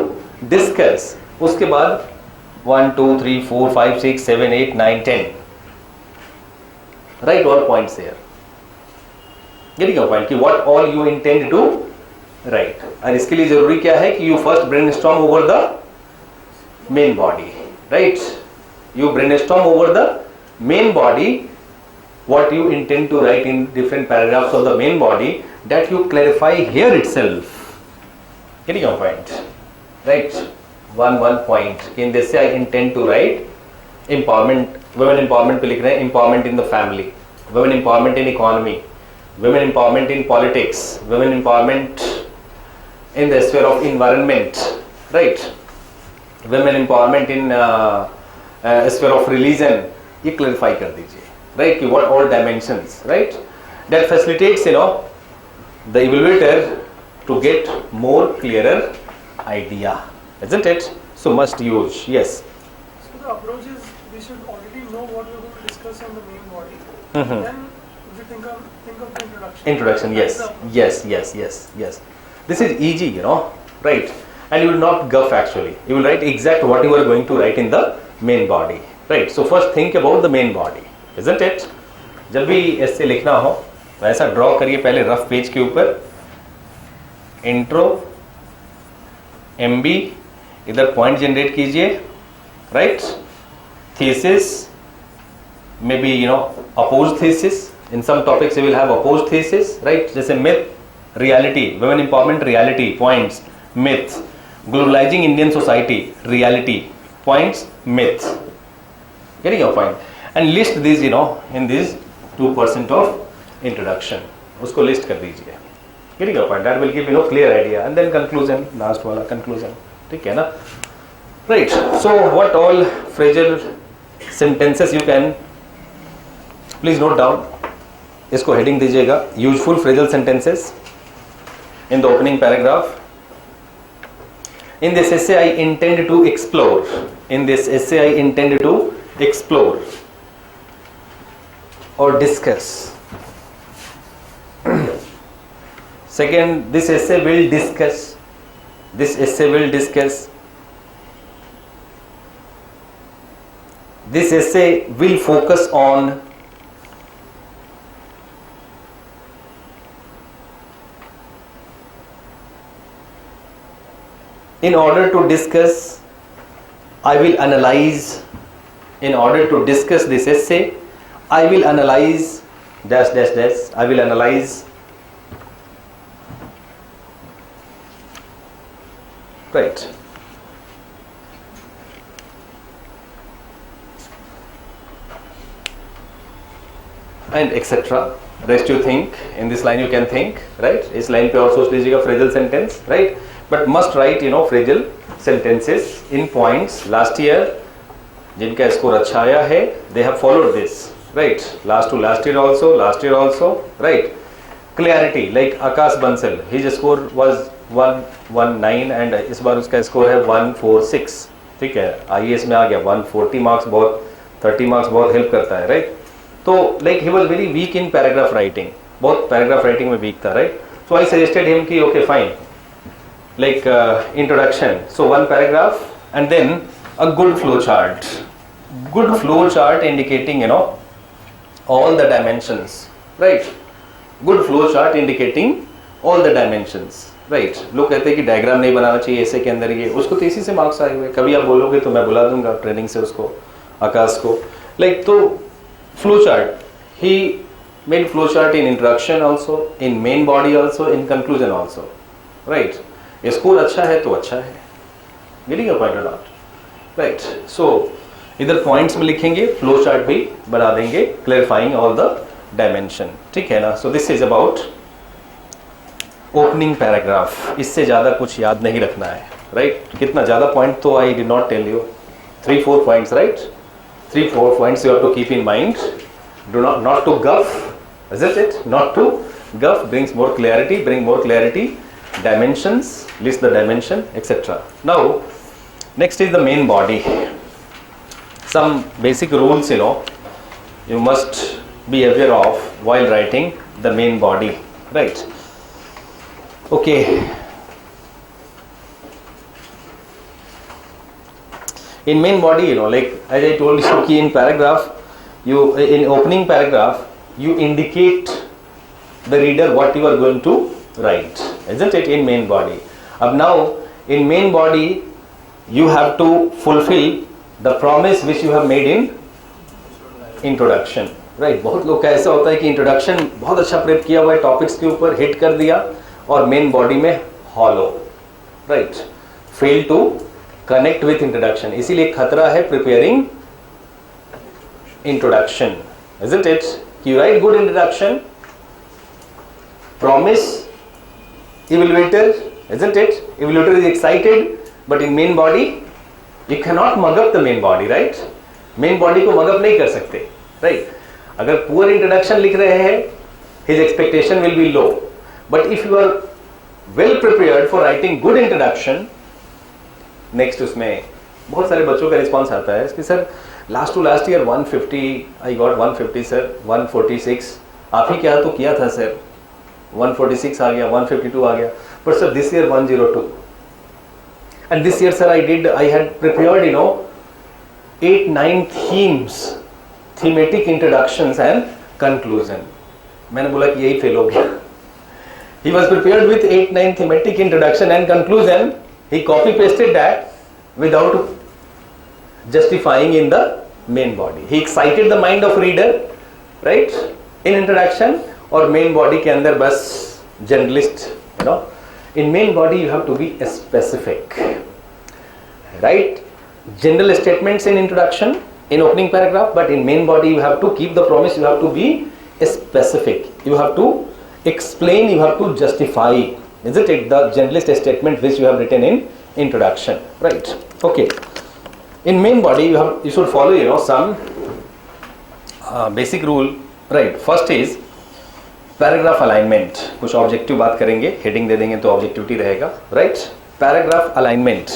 A: discuss. उसके बाद 1, 2, 3, 4, 5, 6, 7, 8, 9, 10. Write all points here. Getting your point कि what all you intend to write. और इसके लिए जरूरी क्या है कि you first brainstorm over the main body, right? You brainstorm over the main body, what you intend to write in different paragraphs of the main body, that you clarify here itself. Getting your point, right? One point. In this say I intend to write empowerment, women empowerment पे लिख रहे हैं, empowerment in the family, women empowerment in economy, women empowerment in politics, women empowerment in the sphere of environment, right? Women empowerment in sphere of religion. ये clarify कर दीजिए, right? कि what all dimensions, right? That facilitates, the evaluator to get more clearer idea, isn't it? So must use, yes.
G: So the approach is we should already know what we're going to discuss on the main body.
A: Mhm.
G: Then we think of the introduction.
A: Introduction,
G: That's
A: yes,
G: the-
A: yes. This is easy, right? And you will not guff actually. You will write exact what you are going to write in the main body, right? So first think about the main body, isn't it? जब भी ऐसे लिखना हो तो ऐसा draw करिए पहले rough page के ऊपर, इंट्रो, एमबी, इधर पॉइंट जनरेट कीजिए, right? Thesis, may be oppose thesis. In some topics you will have opposed thesis, right? जैसे myth, reality, women empowerment, reality, points, myth, globalizing Indian society, reality, points, myth. Getting your point? And list these, in this 2% of introduction. उसको list कर दीजिए. Getting your point? That will give clear idea. And then conclusion, last वाला conclusion. ठीक है ना? Right. So what all phrasal sentences you can, please note down. इसको heading दीजिएगा, useful phrasal sentences in the opening paragraph. In this essay I intend to explore, in this essay I intend to explore और discuss. Second, this essay will discuss, this essay will discuss, this essay will focus on. In order to discuss, I will analyze. In order to discuss this essay, I will analyze dash dash dash. I will analyze. Right. And etc. Rest you think. In this line you can think, right? इस line पे और सोच लीजिएगा phrasal sentence, right? But must write phrasal sentences in points. Last year जिनका score अच्छा आया है, they have followed this, right? Last year also, right? Clarity, like Akash Bansal, his score was 119 and इस बार उसका स्कोर है 146. ठीक है, IAS में आ गया. 140 मार्क्स बहुत, 30 मार्क्स बहुत हेल्प करता है, राइट? तो like he was very weak in paragraph writing, बहुत पैराग्राफ राइटिंग में वीक था, right? So I suggested him कि okay fine, like introduction, so one paragraph and then a good flow chart indicating all the dimensions, right? Good flow chart indicating all the dimensions, right? लोग कहते हैं कि diagram नहीं बनाना चाहिए ऐसे के अंदर, ये उसको तो इसी से मार्क्स आए हुए, कभी आप बोलोगे तो मैं बुला दूंगा ट्रेनिंग से उसको, आकाश को, लाइक तो flow chart, he made flow chart in introduction also, in main body also, in conclusion also, right? Score अच्छा है तो अच्छा है, गेटिंग अ पॉइंट और नॉट, राइट? सो इधर पॉइंट्स में लिखेंगे, फ्लो चार्ट भी बना देंगे, क्लैरिफाइंग ऑल द डायमेंशन, ठीक है ना? So this is about opening paragraph. इससे ज़्यादा कुछ याद नहीं रखना है, राइट? कितना ज़्यादा पॉइंट तो I did not tell you, 3-4 points, right? 3-4 points you have to keep in mind. Do not to guff, isn't it? Not to guff brings more clarity, dimensions, list the dimension, etc. Now next is the main body. Some basic rules, you must be aware of while writing the main body, right? Okay, in main body, like as I told you, in paragraph, in opening paragraph you indicate the reader what you are going to write, isn't it? In main body. Now in main body you have to fulfill the promise which you have made in introduction, right? बहुत लोग का ऐसा होता है कि introduction बहुत अच्छा prep किया हुआ है, टॉपिक्स के ऊपर हिट कर दिया, और मेन बॉडी में hollow, right? Fail to connect with introduction. इसीलिए खतरा है preparing introduction, isn't it? You write good introduction, promise, evaluator, isn't it? Evaluator is excited, but in main body you cannot mug up the main body, right? Main body को mug up नहीं कर सकते, right? अगर poor introduction लिख रहे हैं, his expectation will be low. But if you are well prepared for writing good introduction, next उसमें बहुत सारे बच्चों का रिस्पॉन्स आता है कि sir last to last year 150 I got 150 sir, 146 आप ही क्या तो किया था सर, 146 आ गया, 152 आ गया, but sir this year 102, and this year sir I had prepared 8-9 themes, thematic introductions and conclusion. मैंने बोला कि यही फेल हो गया. He was prepared with 8-9 thematic introduction and conclusion. He copy pasted that without justifying in the main body. He excited the mind of reader, right? In introduction, और main body के अंदर बस generalist, In main body you have to be specific, right? General statements in introduction, in opening paragraph, but in main body you have to keep the promise. You have to be specific. You have to explain, you have to justify, isn't it? The generalist statement which you have written in introduction, right? Okay. In main body you should follow some basic rule, right? First is paragraph alignment. कुछ objective बात करेंगे, heading दे देंगे तो objectivity रहेगा, right? Paragraph alignment,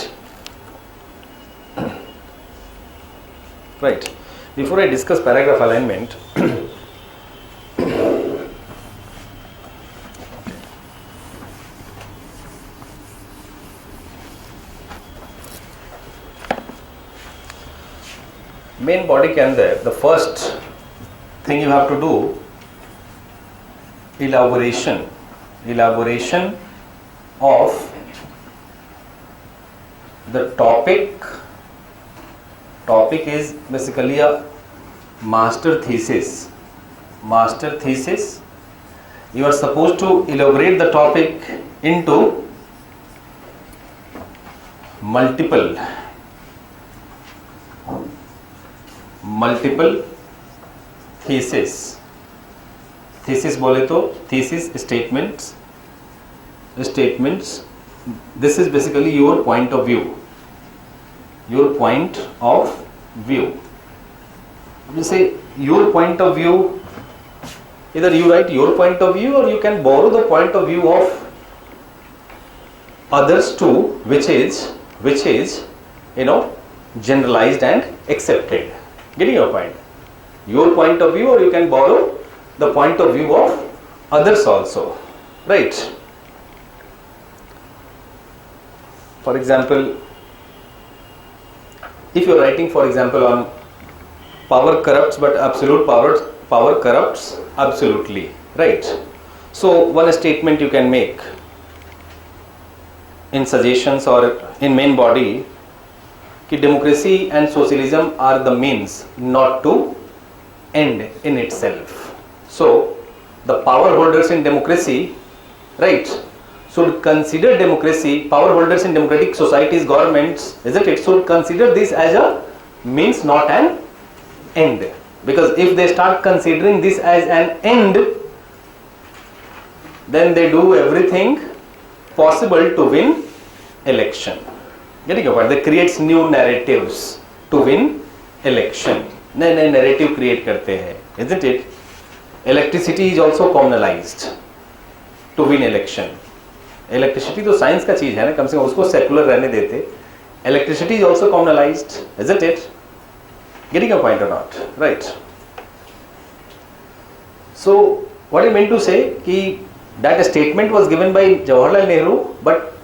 A: right? Before I discuss paragraph alignment, main body के अंदर the first thing you have to do elaboration of the topic is basically a master thesis. You are supposed to elaborate the topic into multiple thesis बोले तो thesis statements. This is basically your point of view. You say your point of view, either you write your point of view or you can borrow the point of view of others too, which is generalized and accepted. Getting your point? Your point of view, or you can borrow the point of view of others also, right? For example, if you are writing, for example, on power corrupts but absolute power corrupts absolutely, right? So one statement you can make in suggestions or in main body कि democracy and socialism are the means, not to end in itself. So the power holders in democracy, right, should consider democracy, power holders in democratic societies, governments, isn't it, should consider this as a means, not an end. Because if they start considering this as an end, then they do everything possible to win election. Getting your point? They creates new narratives to win election. नए नए narrative create करते हैं, isn't it? Electricity is also communalized to win election. Electricity तो science का चीज है ना, कम से कम उसको सेकुलर रहने देते. Electricity is also communalized, isn't it? Getting your point or not? Right. So what I meant to say कि that statement was given by Jawaharlal Nehru, but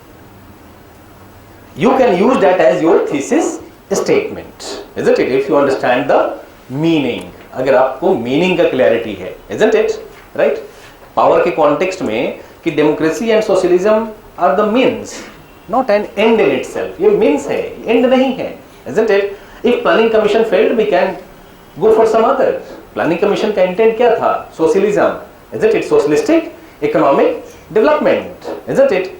A: you can use that as your thesis statement, isn't it? If you understand the meaning, अगर आपको meaning का clarity है, isn't it? Right? Power के context में कि democracy and socialism are the means, not an end in itself. ये means है, end नहीं है, isn't it? If planning commission failed, we can go for some other. Planning commission का intent क्या था? Socialism, isn't it? Socialistic economic development, isn't it?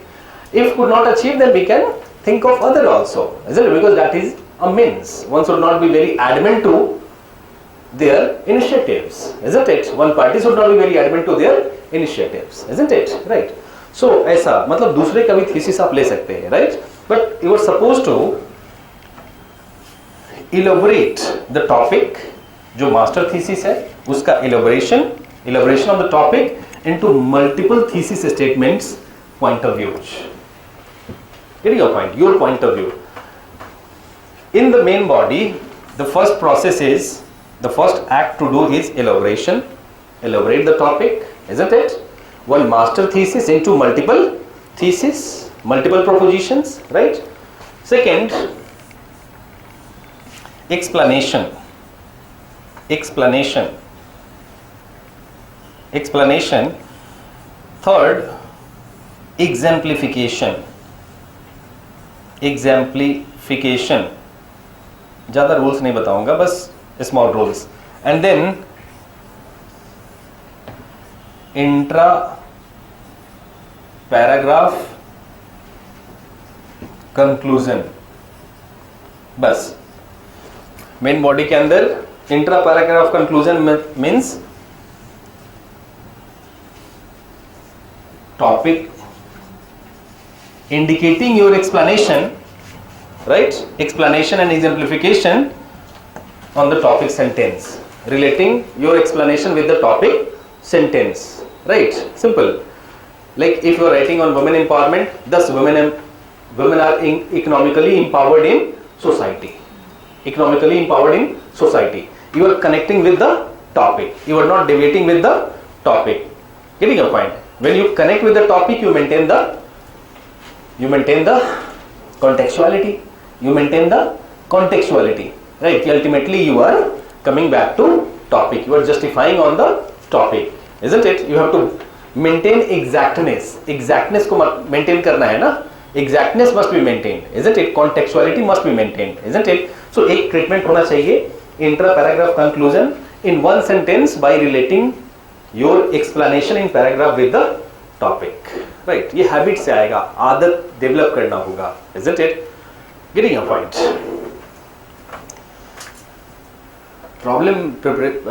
A: If could not achieve, then we can think of other also, isn't it? Because that is a means. One should not be very adamant to their initiatives, isn't it? One party should not be very adamant to their initiatives, isn't it? Right? So ऐसा मतलब दूसरे का भी thesis आप ले सकते हैं, right? But you are supposed to elaborate the topic, जो master thesis है उसका elaboration of the topic into multiple thesis statements, point of views. Getting your point, your point of view. In the main body, the first process is, the first act to do is elaboration. Elaborate the topic, isn't it? One master thesis into multiple thesis, multiple propositions, right? Second, explanation. Third, exemplification. ज़्यादा rules नहीं बताऊंगा, बस small rules. And then intra paragraph conclusion. बस main body के अंदर intra paragraph conclusion means topic indicating your explanation, right? Explanation and exemplification on the topic sentence, relating your explanation with the topic sentence, right? Simple. Like if you are writing on women empowerment, thus women are economically empowered in society. Economically empowered in society. You are connecting with the topic. You are not deviating with the topic. Getting your point? When you connect with the topic, you maintain the contextuality. Right? Ultimately, you are coming back to topic. You are justifying on the topic, isn't it? You have to maintain exactness. Exactness को maintain करना है ना? Exactness must be maintained, isn't it? Contextuality must be maintained, isn't it? So एक treatment होना चाहिए intra paragraph conclusion in one sentence by relating your explanation in paragraph with the topic. Right? ये habit से आएगा, आदत develop करना होगा, isn't it? Getting your point. Problem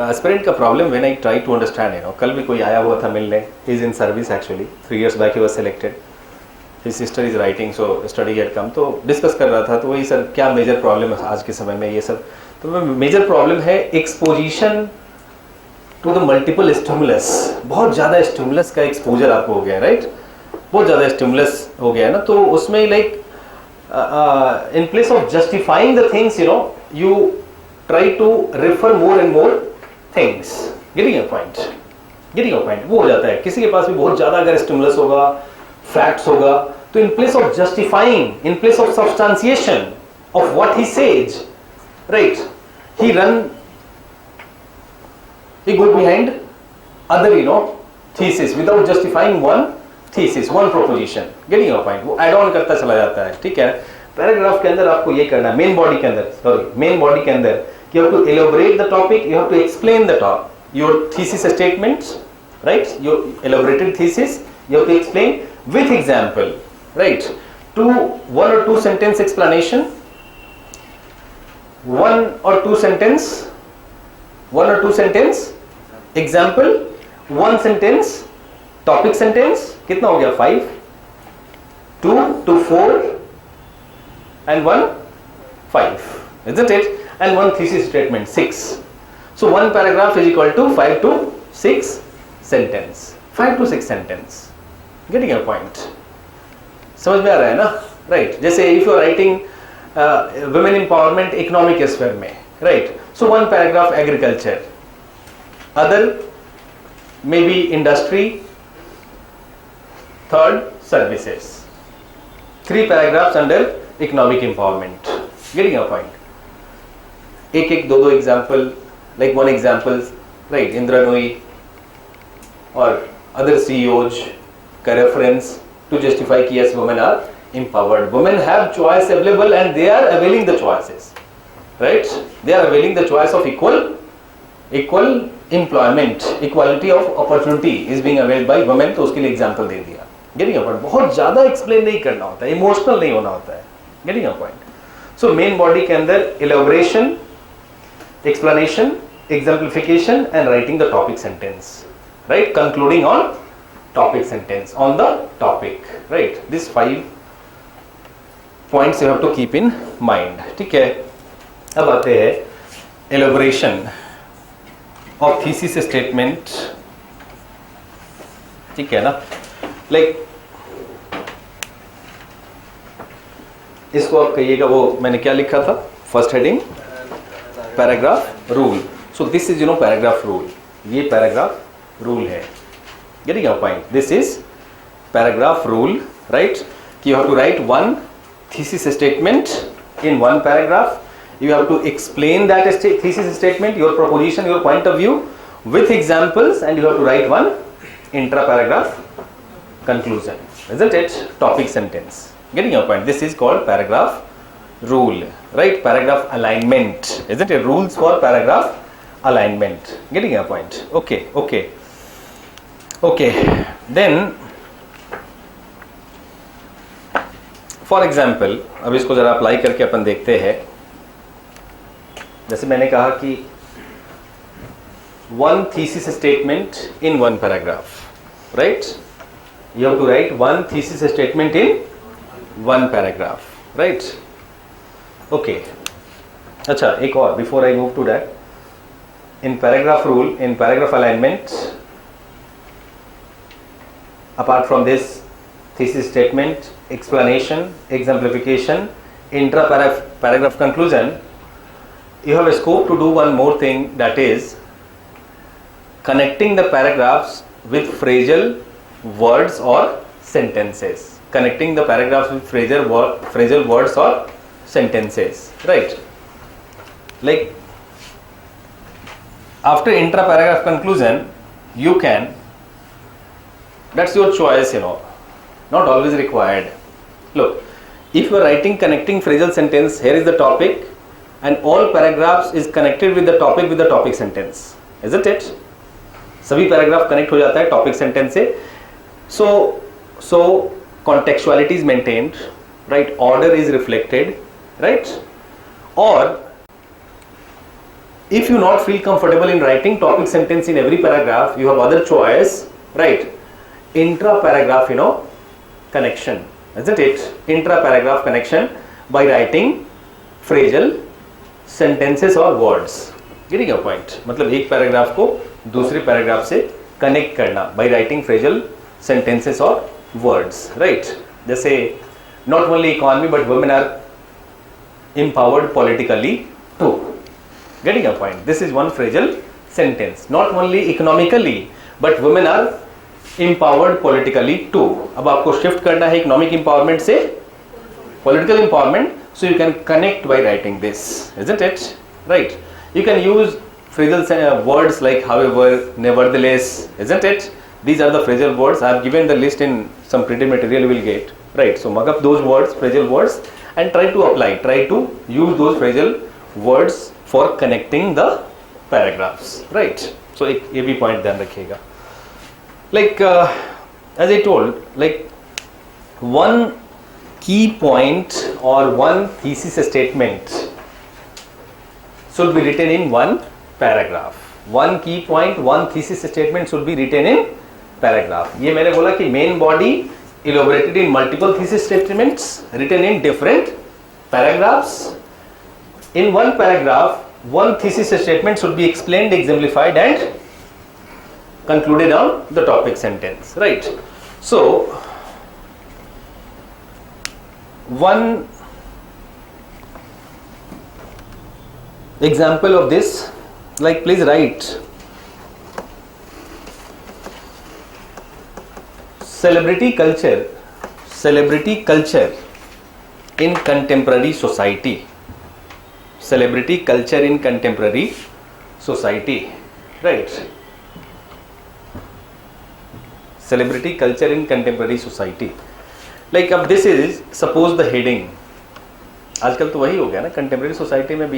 A: aspirant का problem when I try to understand, कल भी कोई आया हुआ था मिलने. He is in service actually. 3 years back he was selected. His sister is writing, so study had come. तो discuss कर रहा था, तो वही सर क्या major problem है आज के समय में ये सब. तो major problem है exposition to the multiple stimulus. बहुत ज़्यादा stimulus का exposure आपको हो गया, right? बहुत ज़्यादा stimulus हो गया है ना, तो उसमें like in place of justifying the things, you try to refer more and more things. Getting your point? वो हो जाता है. किसी के पास भी बहुत ज़्यादा अगर stimulus होगा, facts होगा, तो in place of justifying, in place of substantiation of what he says, right? He run We go behind other, thesis without justifying one thesis, one proposition. Getting your point? वो add on करता चला जाता है, ठीक है? Paragraph के अंदर आपको ये करना है, मेन बॉडी के अंदर you have to elaborate the topic, you have to explain the topic, your thesis statements, right? Your elaborated thesis, you have to explain with example, right? One or two sentence explanation, one or two sentence example, one sentence topic sentence, कितना हो गया? 5, 2 to 4 and 1, 5, isn't it? And one thesis statement, 6. So one paragraph is equal to 5 to 6 sentence. 5 to 6 sentence. Getting your point? समझ में आ रहा है ना? Right. जैसे if you are writing women empowerment economic sphere में, right? So one paragraph agriculture, other maybe industry, third services. 3 paragraphs under economic empowerment. Getting your point? एक दो example, like one example, right? Indra Nooyi or other CEOs का reference to justify कि yes, women are empowered. Women have choice available and they are availing the choices, right? They are availing the choice of equal employment, equality of opportunity is being availed by women. तो उसके लिए example दे दिया. Getting your point? बहुत ज़्यादा explain नहीं करना होता है, emotional नहीं होना होता है. Getting your point? So main body के अंदर elaboration, explanation, exemplification and writing the topic sentence, right? Concluding on topic sentence on the topic, right? These 5 points you have to keep in mind. ठीक है? अब आते हैं elaboration of thesis statement. ठीक है ना? Like इसको आप कहिएगा, वो मैंने क्या लिखा था? First heading paragraph rule. So this is paragraph rule. ये paragraph rule है. Getting your point? This is paragraph rule, right? You have to write one thesis statement in one paragraph. You have to explain that thesis statement, your proposition, your point of view with examples, and you have to write one intra paragraph conclusion, isn't it? Topic sentence. Getting your point? This is called paragraph rule, right? Paragraph alignment, isn't it? Rules for paragraph alignment. Getting your point? Okay. Then for example, अब इसको जरा apply करके अपन देखते हैं. जैसे मैंने कहा कि one thesis statement in one paragraph, right? You have to write one thesis statement in one paragraph, right? Okay. अच्छा, एक और before I move to that, in paragraph rule, in paragraph alignment, apart from this thesis statement, explanation, exemplification, intra paragraph conclusion, you have a scope to do one more thing, that is connecting the paragraphs with phrasal words or sentences. Connecting the paragraphs with phrasal words or sentences, right? Like after intra paragraph conclusion, you can, that's your choice, not always required. Look, if you are writing connecting phrasal sentence, here is the topic and all paragraphs is connected with the topic sentence, isn't it? सभी paragraph connect हो जाता है topic sentence से. So contextuality is maintained, right? Order is reflected, right? Or if you not feel comfortable in writing topic sentence in every paragraph, you have other choice, right? Intra paragraph, connection, isn't it? Intra paragraph connection by writing phrasal sentences or words. Getting your point? मतलब एक paragraph को दूसरे paragraph से connect करना by writing phrasal sentences or words, right? जैसे not only economy but women are empowered politically too. Getting your point? This is one phrasal sentence. Not only economically but women are empowered politically too. अब आपको shift करना है economic empowerment से political empowerment, so you can connect by writing this, isn't it? Right? You can use phrasal words like however, nevertheless, isn't it? These are the phrasal words. I have given the list in some printed material you will get, right? So mug up those words, phrasal words, and try to apply, try to use those phrasal words for connecting the paragraphs, right? So ये भी point ध्यान रखिएगा. Like as I told, like one key point or one thesis statement should be written in one paragraph. One key point, one thesis statement should be written in paragraph. ये मैंने बोला कि main body elaborated in multiple thesis statements written in different paragraphs. In one paragraph, one thesis statement should be explained, exemplified, and concluded on the topic sentence, right? So one example of this, like please write celebrity culture in contemporary society. Celebrity culture in contemporary society, right? Celebrity culture in contemporary society. Like अब this is suppose the heading. आजकल तो वही हो गया ना, contemporary society में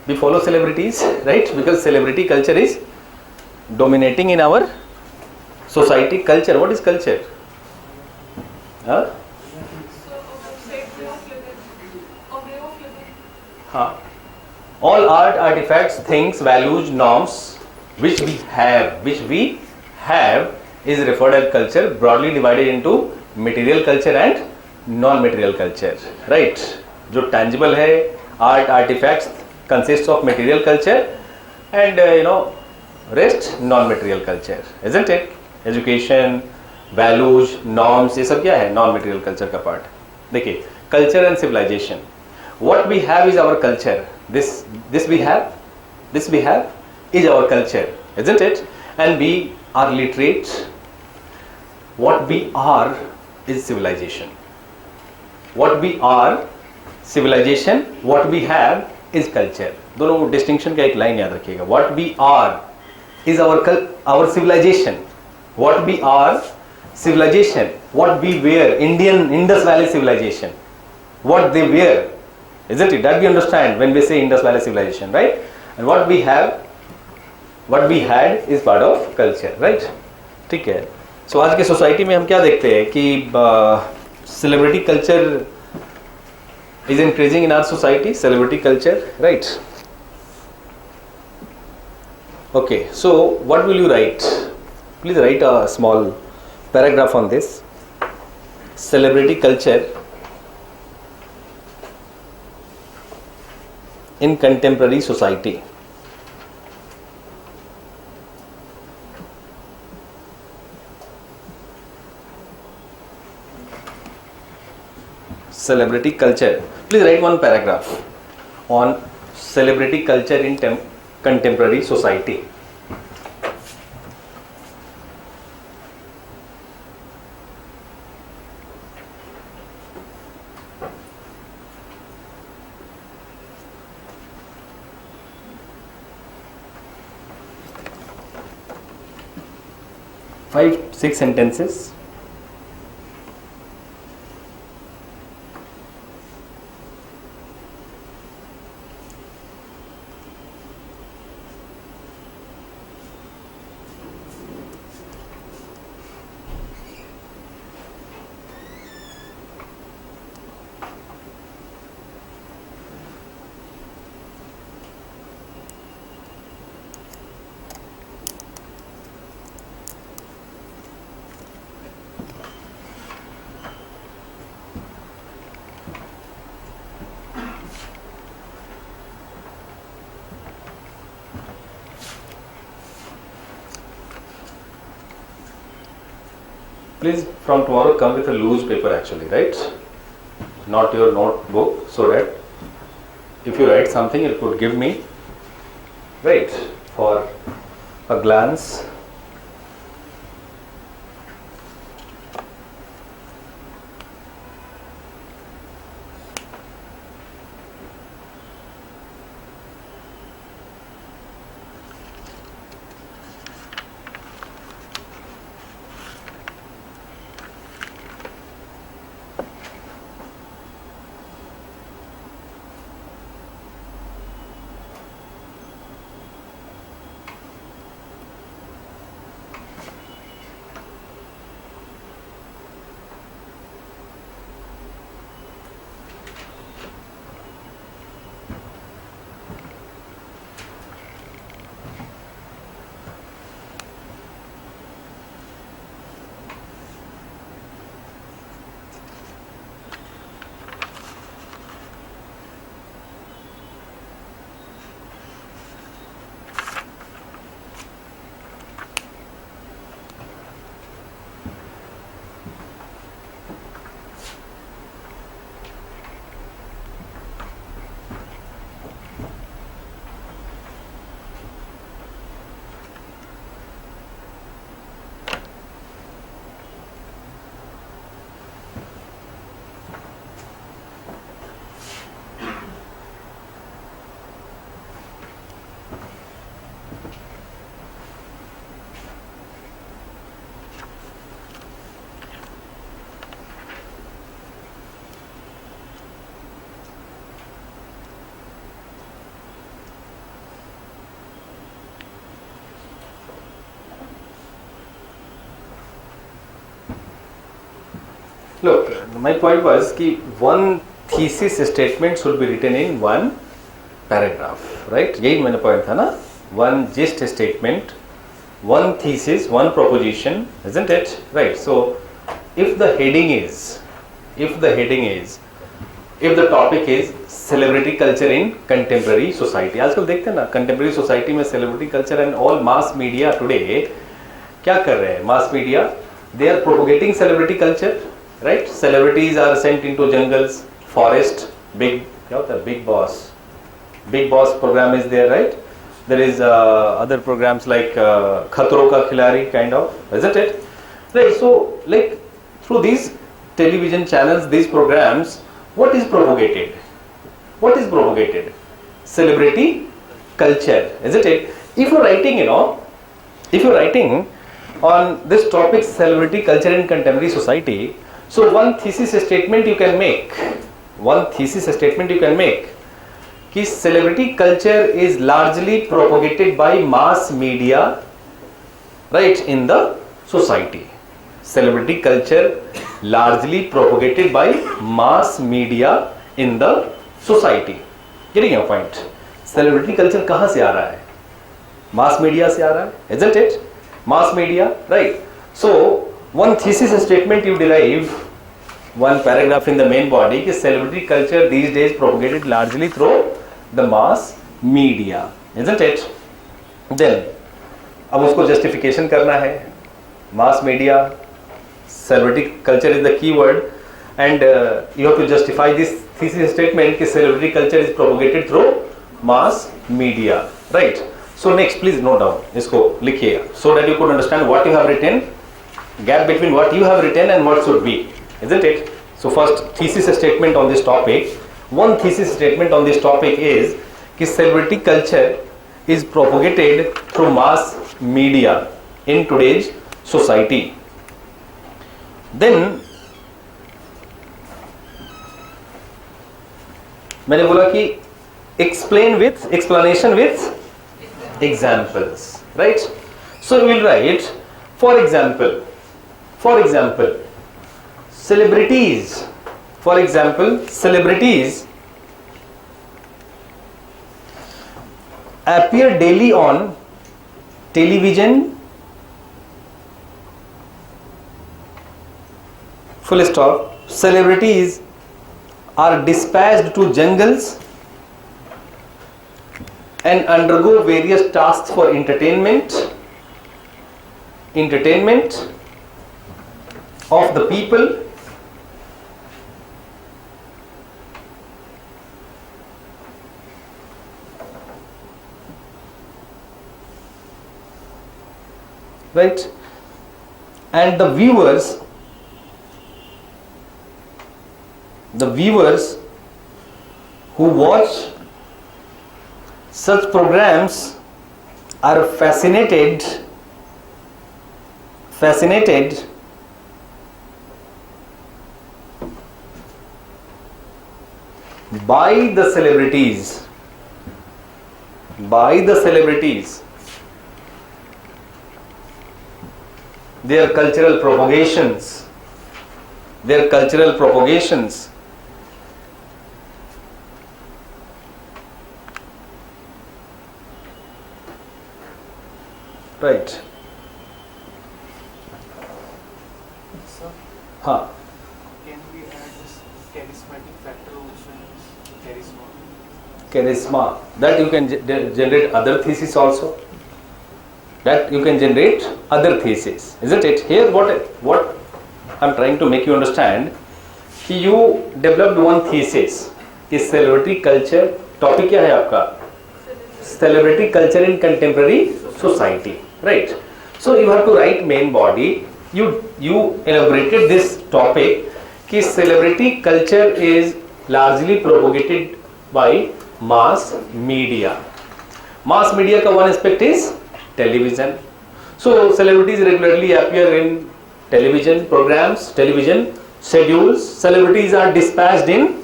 A: we follow celebrities, right? Because celebrity culture is dominating in our society. Culture, what is culture? Huh?
C: So, say way of living, a way of living.
A: Huh? All art, artifacts, things, values, norms which we have is referred as culture, broadly divided into material culture and non-material culture, right? जो tangible है, art, artifacts consists of material culture and rest non-material culture, isn't it? Education, values, norms, ये सब क्या है? Non-material culture का part. देखिए, culture and civilization. What we have is our culture. This we have is our culture, isn't it? And we are literate. What we are is civilization. What we are, civilization. What we have is culture. दोनों distinction का एक line याद रखिएगा. What we are is our civilization. What we are, civilization. What we wear, Indian Indus Valley civilization. What they wear, isn't it? That we understand when we say Indus Valley civilization, right? And what we have, what we had is part of culture, right? ठीक है. So आज के society में हम क्या देखते हैं कि celebrity culture is increasing in our society. Celebrity culture, right? Okay. So what will you write? Please write a small paragraph on this. Celebrity culture in contemporary society. Celebrity culture. Please write one paragraph on celebrity culture in contemporary society. Five, 6 sentences. Please from tomorrow come with a loose paper actually, right? Not your notebook, so that if you write something you could give me, right, for a glance. Look, my point was कि one thesis statement should be written in one paragraph, right? यही मेरा point था ना? One gist statement, one thesis, one proposition, isn't it? Right. So, if the topic is celebrity culture in contemporary society, आजकल देखते हैं ना contemporary society में celebrity culture and all mass media today क्या कर रहे हैं? Mass media, they are propagating celebrity culture, right? Celebrities are sent into jungles, forest, क्या होता है? Big Boss program is there, right? There is other programs like खतरों का खिलाड़ी kind of, isn't it? Right. So like through these television channels, these programs, what is propagated? Celebrity culture, isn't it? If you're writing on this topic, celebrity culture in contemporary society, so one thesis statement you can make कि celebrity culture is largely propagated by mass media, right, in the society. Celebrity culture largely propagated by mass media in the society. Getting your point? Celebrity culture कहाँ से आ रहा है? Mass media से आ रहा है, isn't it? Mass media, right? So one thesis statement you derive, one paragraph in the main body कि celebrity culture these days propagated largely through the mass media, isn't it? Then अब उसको justification करना है. Mass media, celebrity culture is the key word, and you have to justify this thesis statement कि celebrity culture is propagated through mass media, right? So next, please note down, इसको लिखिए so that you could understand what you have written, gap between what you have written and what should be, isn't it? So first thesis statement on this topic. One thesis statement on this topic is कि celebrity culture is propagated through mass media in today's society. Then मैंने बोला कि explanation with examples, right? So we will write, for example, celebrities appear daily on television, full stop. Celebrities are dispatched to jungles and undergo various tasks for entertainment of the people, right? And the viewers who watch such programs are fascinated by the celebrities, their cultural propagations, right?
E: Sir,
A: हाँ.
E: can we add this charismatic factor also in this
A: Charisma, that you can generate other thesis also, isn't it? Here what I'm trying to make you understand कि you developed one thesis कि celebrity culture, topic क्या है आपका? Celebrity culture in contemporary society, right? So you have to write main body. You elaborated this topic कि celebrity culture is largely propagated by mass media. Mass media का one aspect is television. So celebrities regularly appear in television programs, television schedules. Celebrities are dispatched in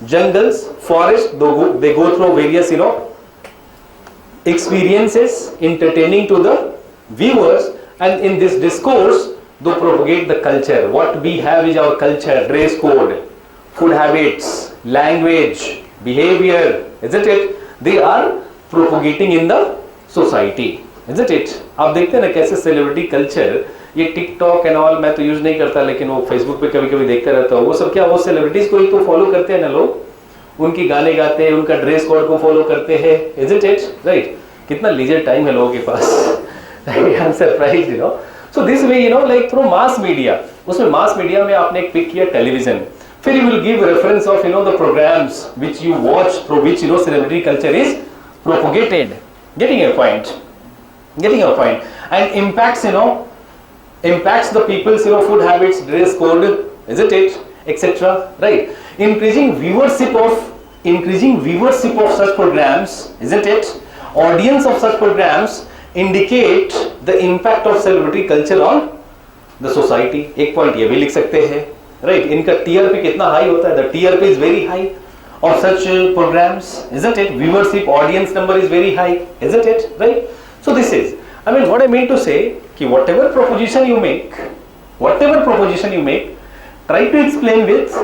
A: jungles, forests. They go through various experiences entertaining to the viewers, and in this discourse They propagate the culture. What we have is our culture, dress code, food habits, language, behavior, isn't it? They are propagating in the society, isn't it? आप देखते हैं ना कैसे celebrity culture, ये TikTok and all मैं तो use नहीं करता, लेकिन वो फेसबुक पे कभी कभी देखता रहता हूँ, वो सब क्या वो सेलिब्रिटीज को ही तो फॉलो करते हैं ना लोग, उनकी गाने गाते हैं, उनका ड्रेस कोड को फॉलो करते हैं, isn't it? राइट? कितना लीजर टाइम है लोगों के पास. I am surprised, you know. So this way, you know, like through mass media, उसमें मास मीडिया में आपने एक पिक किया टेलीविजन, फिर you will give reference of, you know, the programs which you watch, through which, you know, celebrity culture is propagated. Getting a point? Getting a point? And impacts, you know, impacts the people's, you know, food habits, dress code, isn't it, etc. Right? Increasing viewership of such programs, isn't it? Audience of such programs indicate the impact of celebrity culture on the society. एक point ये भी लिख सकते हैं, right? इनका TRP कितना high होता है? The TRP is very high of such programs, isn't it? Viewership, audience number is very high, isn't it? Right? So this is, I mean, what I mean to say, कि whatever proposition you make, try to explain with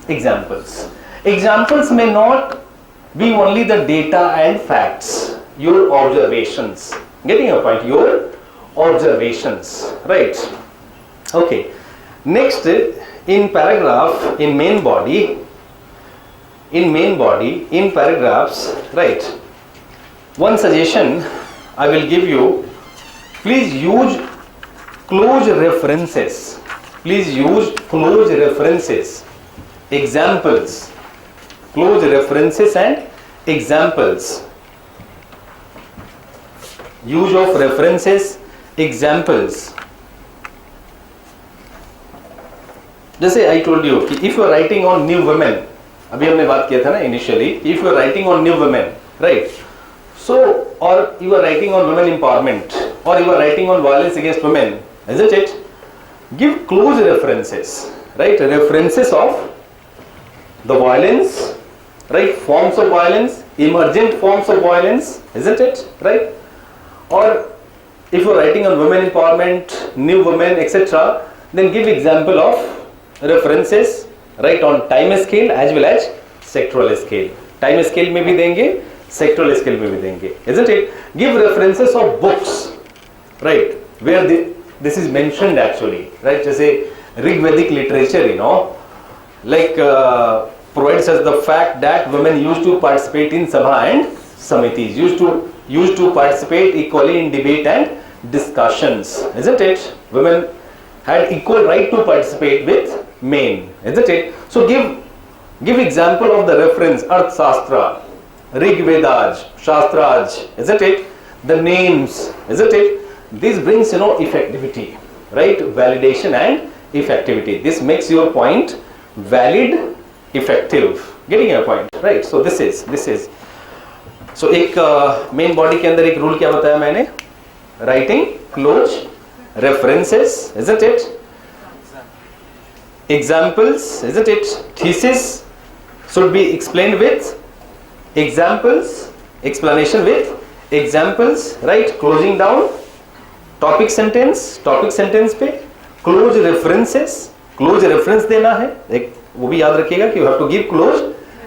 A: examples. Examples may not be only the data and facts, your observations. Getting a point? Your observations, right? Okay. Next, in paragraph, in main body, in paragraphs, right? One suggestion I will give you: please use close references. Please use close references, examples, close references and examples. Use of references, examples. जैसे I told you कि if you are writing on new women, अभी हमने बात किया था ना initially, if you are writing on new women, right? So, or you are writing on women empowerment, or you are writing on violence against women, isn't it? Give close references, right? References of the violence, right? Forms of violence, emergent forms of violence, isn't it? Right? Or if you are writing on women empowerment, new women, etc., then give example of references, right, on time scale as well as sectoral scale. Time scale में भी देंगे, sectoral scale में भी देंगे, isn't it? Give references of books, right, where this is mentioned actually, right? जैसे Rigvedic literature, you know, like provides us the fact that women used to participate in sabha and samitis, used to participate equally in debate and discussions, isn't it? Women had equal right to participate with men, isn't it? So give example of the reference: Arthashastra, Rigvedaj, Shastraj, isn't it? The names, isn't it? This brings, you know, effectivity, right? Validation and effectivity. This makes your point valid, effective. Getting your point, right? So this is. So एक main body के अंदर एक rule क्या बताया मैंने? Writing close references, isn't it? Examples, isn't it? Thesis should be explained with examples, explanation with examples, right? Closing down, topic sentence पे close reference देना है. एक वो भी याद रखिएगा कि you have to give close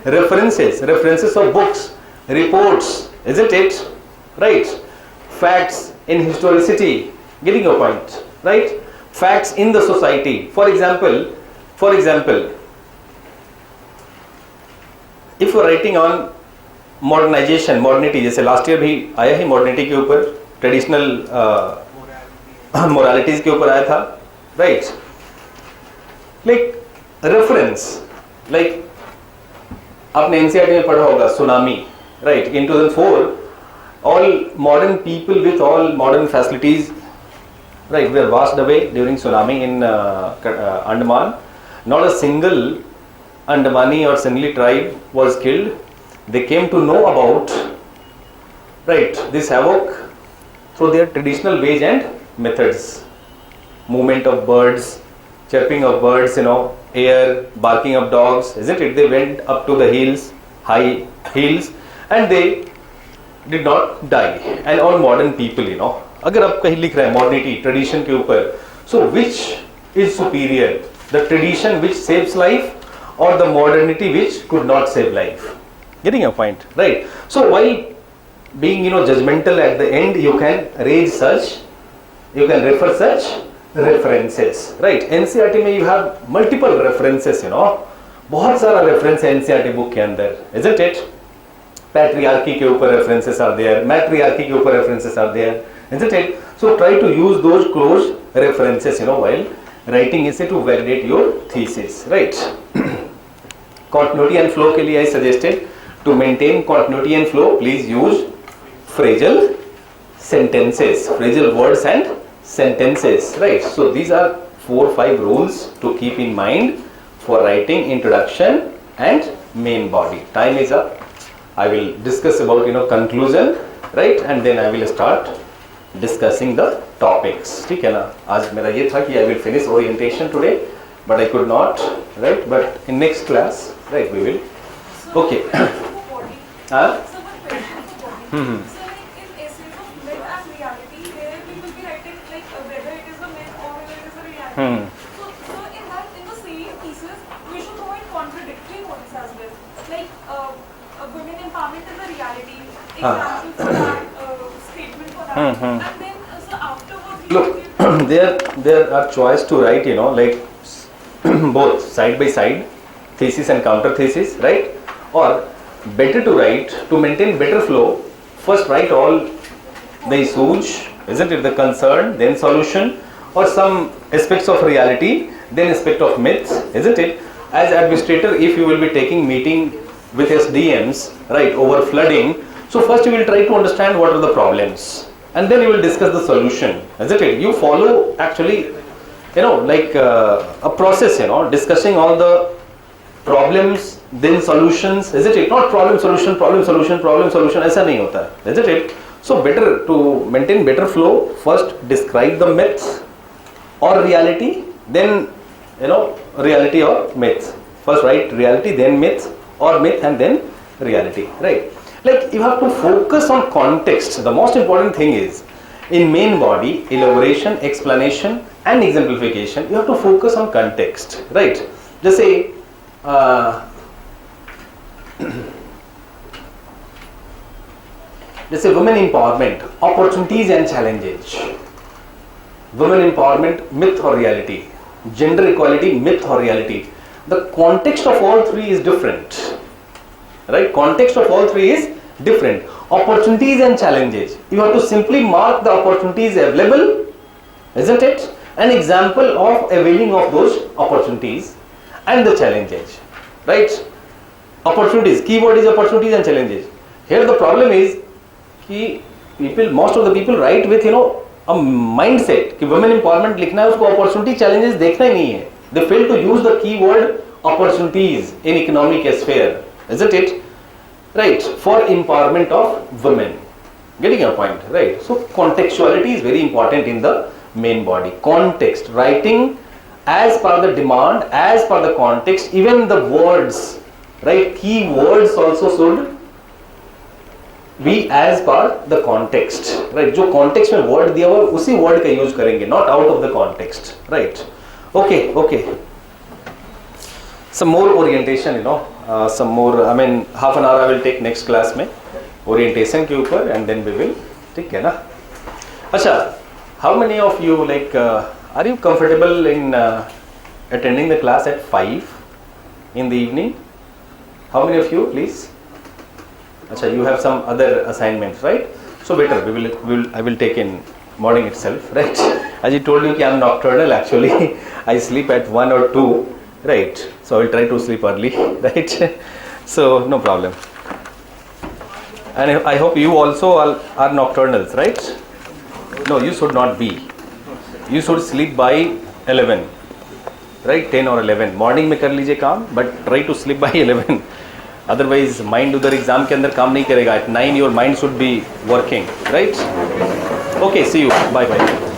A: references of books, reports, isn't it? Right? Facts in historicity. Getting your point, right? Facts in the society. For example, if you are writing on modernization, modernity, जैसे last year भी आया है modernity के ऊपर, traditional moralities के ऊपर आया था, right? Like reference, like आपने NCERT में पढ़ा होगा tsunami, right? In 2004, all modern people with all modern facilities, right, were washed away during tsunami in Andaman. Not a single Andamani or Sinhalese tribe was killed. They came to know about, right, this havoc through their traditional ways and methods. Movement of birds, chirping of birds, you know, air, barking of dogs, isn't it? They went up to the hills, high hills, and they did not die. And all modern people, you know, अगर आप कहीं लिख रहे हैं modernity, tradition के ऊपर, So which is superior? The tradition which saves life or the modernity which could not save life? Getting your point, right? So while being judgmental at the end, you can refer such references, right? NCERT में you have multiple references, बहुत सारा reference है NCERT book के अंदर, isn't it? Patriarchy के ऊपर references are there, matriarchy के ऊपर references are there, isn't it? So try to use those close references, while writing essay to validate your thesis, right? Continuity and flow के लिए I suggested to maintain continuity and flow, please use phrasal sentences, phrasal words and sentences, right? So these are 4-5 rules to keep in mind for writing introduction and main body. Time is up. I will discuss about conclusion, right? And then I will start discussing the topics. ठीक है ना? आज मेरा ये था कि I will finish orientation today, but I could not, right? But in next class, right, we will. Okay. Huh?
C: So one question for body. So in essays of myth and reality, there we will be writing like whether it is a myth or whether it is a reality. So in the same pieces, we should provide contradictory points as well. Like women empowerment is a reality. Example for that, statement for that. And then so afterwards we
A: Look,
C: will give
A: there are choice to write, like both side by side, thesis and counter thesis, right? Or better to write, to maintain better flow, first write all the issues, isn't it, the concern, then solution, or some aspects of reality, then aspect of myths, isn't it? As administrator, if you will be taking meeting with SDMs, right, over flooding, so first you will try to understand what are the problems, and then you will discuss the solution, isn't it? You follow actually, like a process, discussing all the problems, then solutions, isn't it? Not problem solution, ऐसा नहीं होता है, isn't it? So better to maintain better flow, first describe the myths or reality, then reality or myths. First write reality, then myths, or myth and then reality, right? Like you have to focus on context. The most important thing is in main body, elaboration, explanation and exemplification, you have to focus on context, right? Just say women empowerment, opportunities and challenges. Women empowerment, myth or reality. Gender equality, myth or reality. The context of all three is different, right? Context of all three is different. Opportunities and challenges. You have to simply mark the opportunities available, isn't it? An example of availing of those opportunities and the challenges, right? Opportunities, keyword is opportunities and challenges. Here the problem is कि most of the people write with a mindset कि women empowerment लिखना है, उसको opportunity challenges देखना ही नहीं है. They fail to use the keyword opportunities in economic sphere, isn't it? Right, for empowerment of women. Getting your point, right? So contextuality is very important in the main body. Context, writing as per the demand, as per the context, even the words, right? Key words also should be as per the context, right? जो context में word दिया हुआ उसी word का use करेंगे, not out of the context, right? Okay. Some more orientation, some more. I mean, half an hour I will take next class में orientation के ऊपर, and then we will, ठीक है ना? अच्छा, how many of you are you comfortable in attending the class at 5 in the evening? How many of you, please? Acha, you have some other assignments, right? So better, I will take in morning itself, right? As I told you, I am nocturnal actually. I sleep at 1 or 2, right? So I will try to sleep early, right? So no problem. And I hope you also are nocturnals, right? No, you should not be. You should sleep by 11, right? 10 or 11. Morning में कर लीजिए काम, but try to sleep by 11. Otherwise, mind उधर exam के अंदर काम नहीं करेगा. At 9, your mind should be working, right? Okay, see you. Bye bye.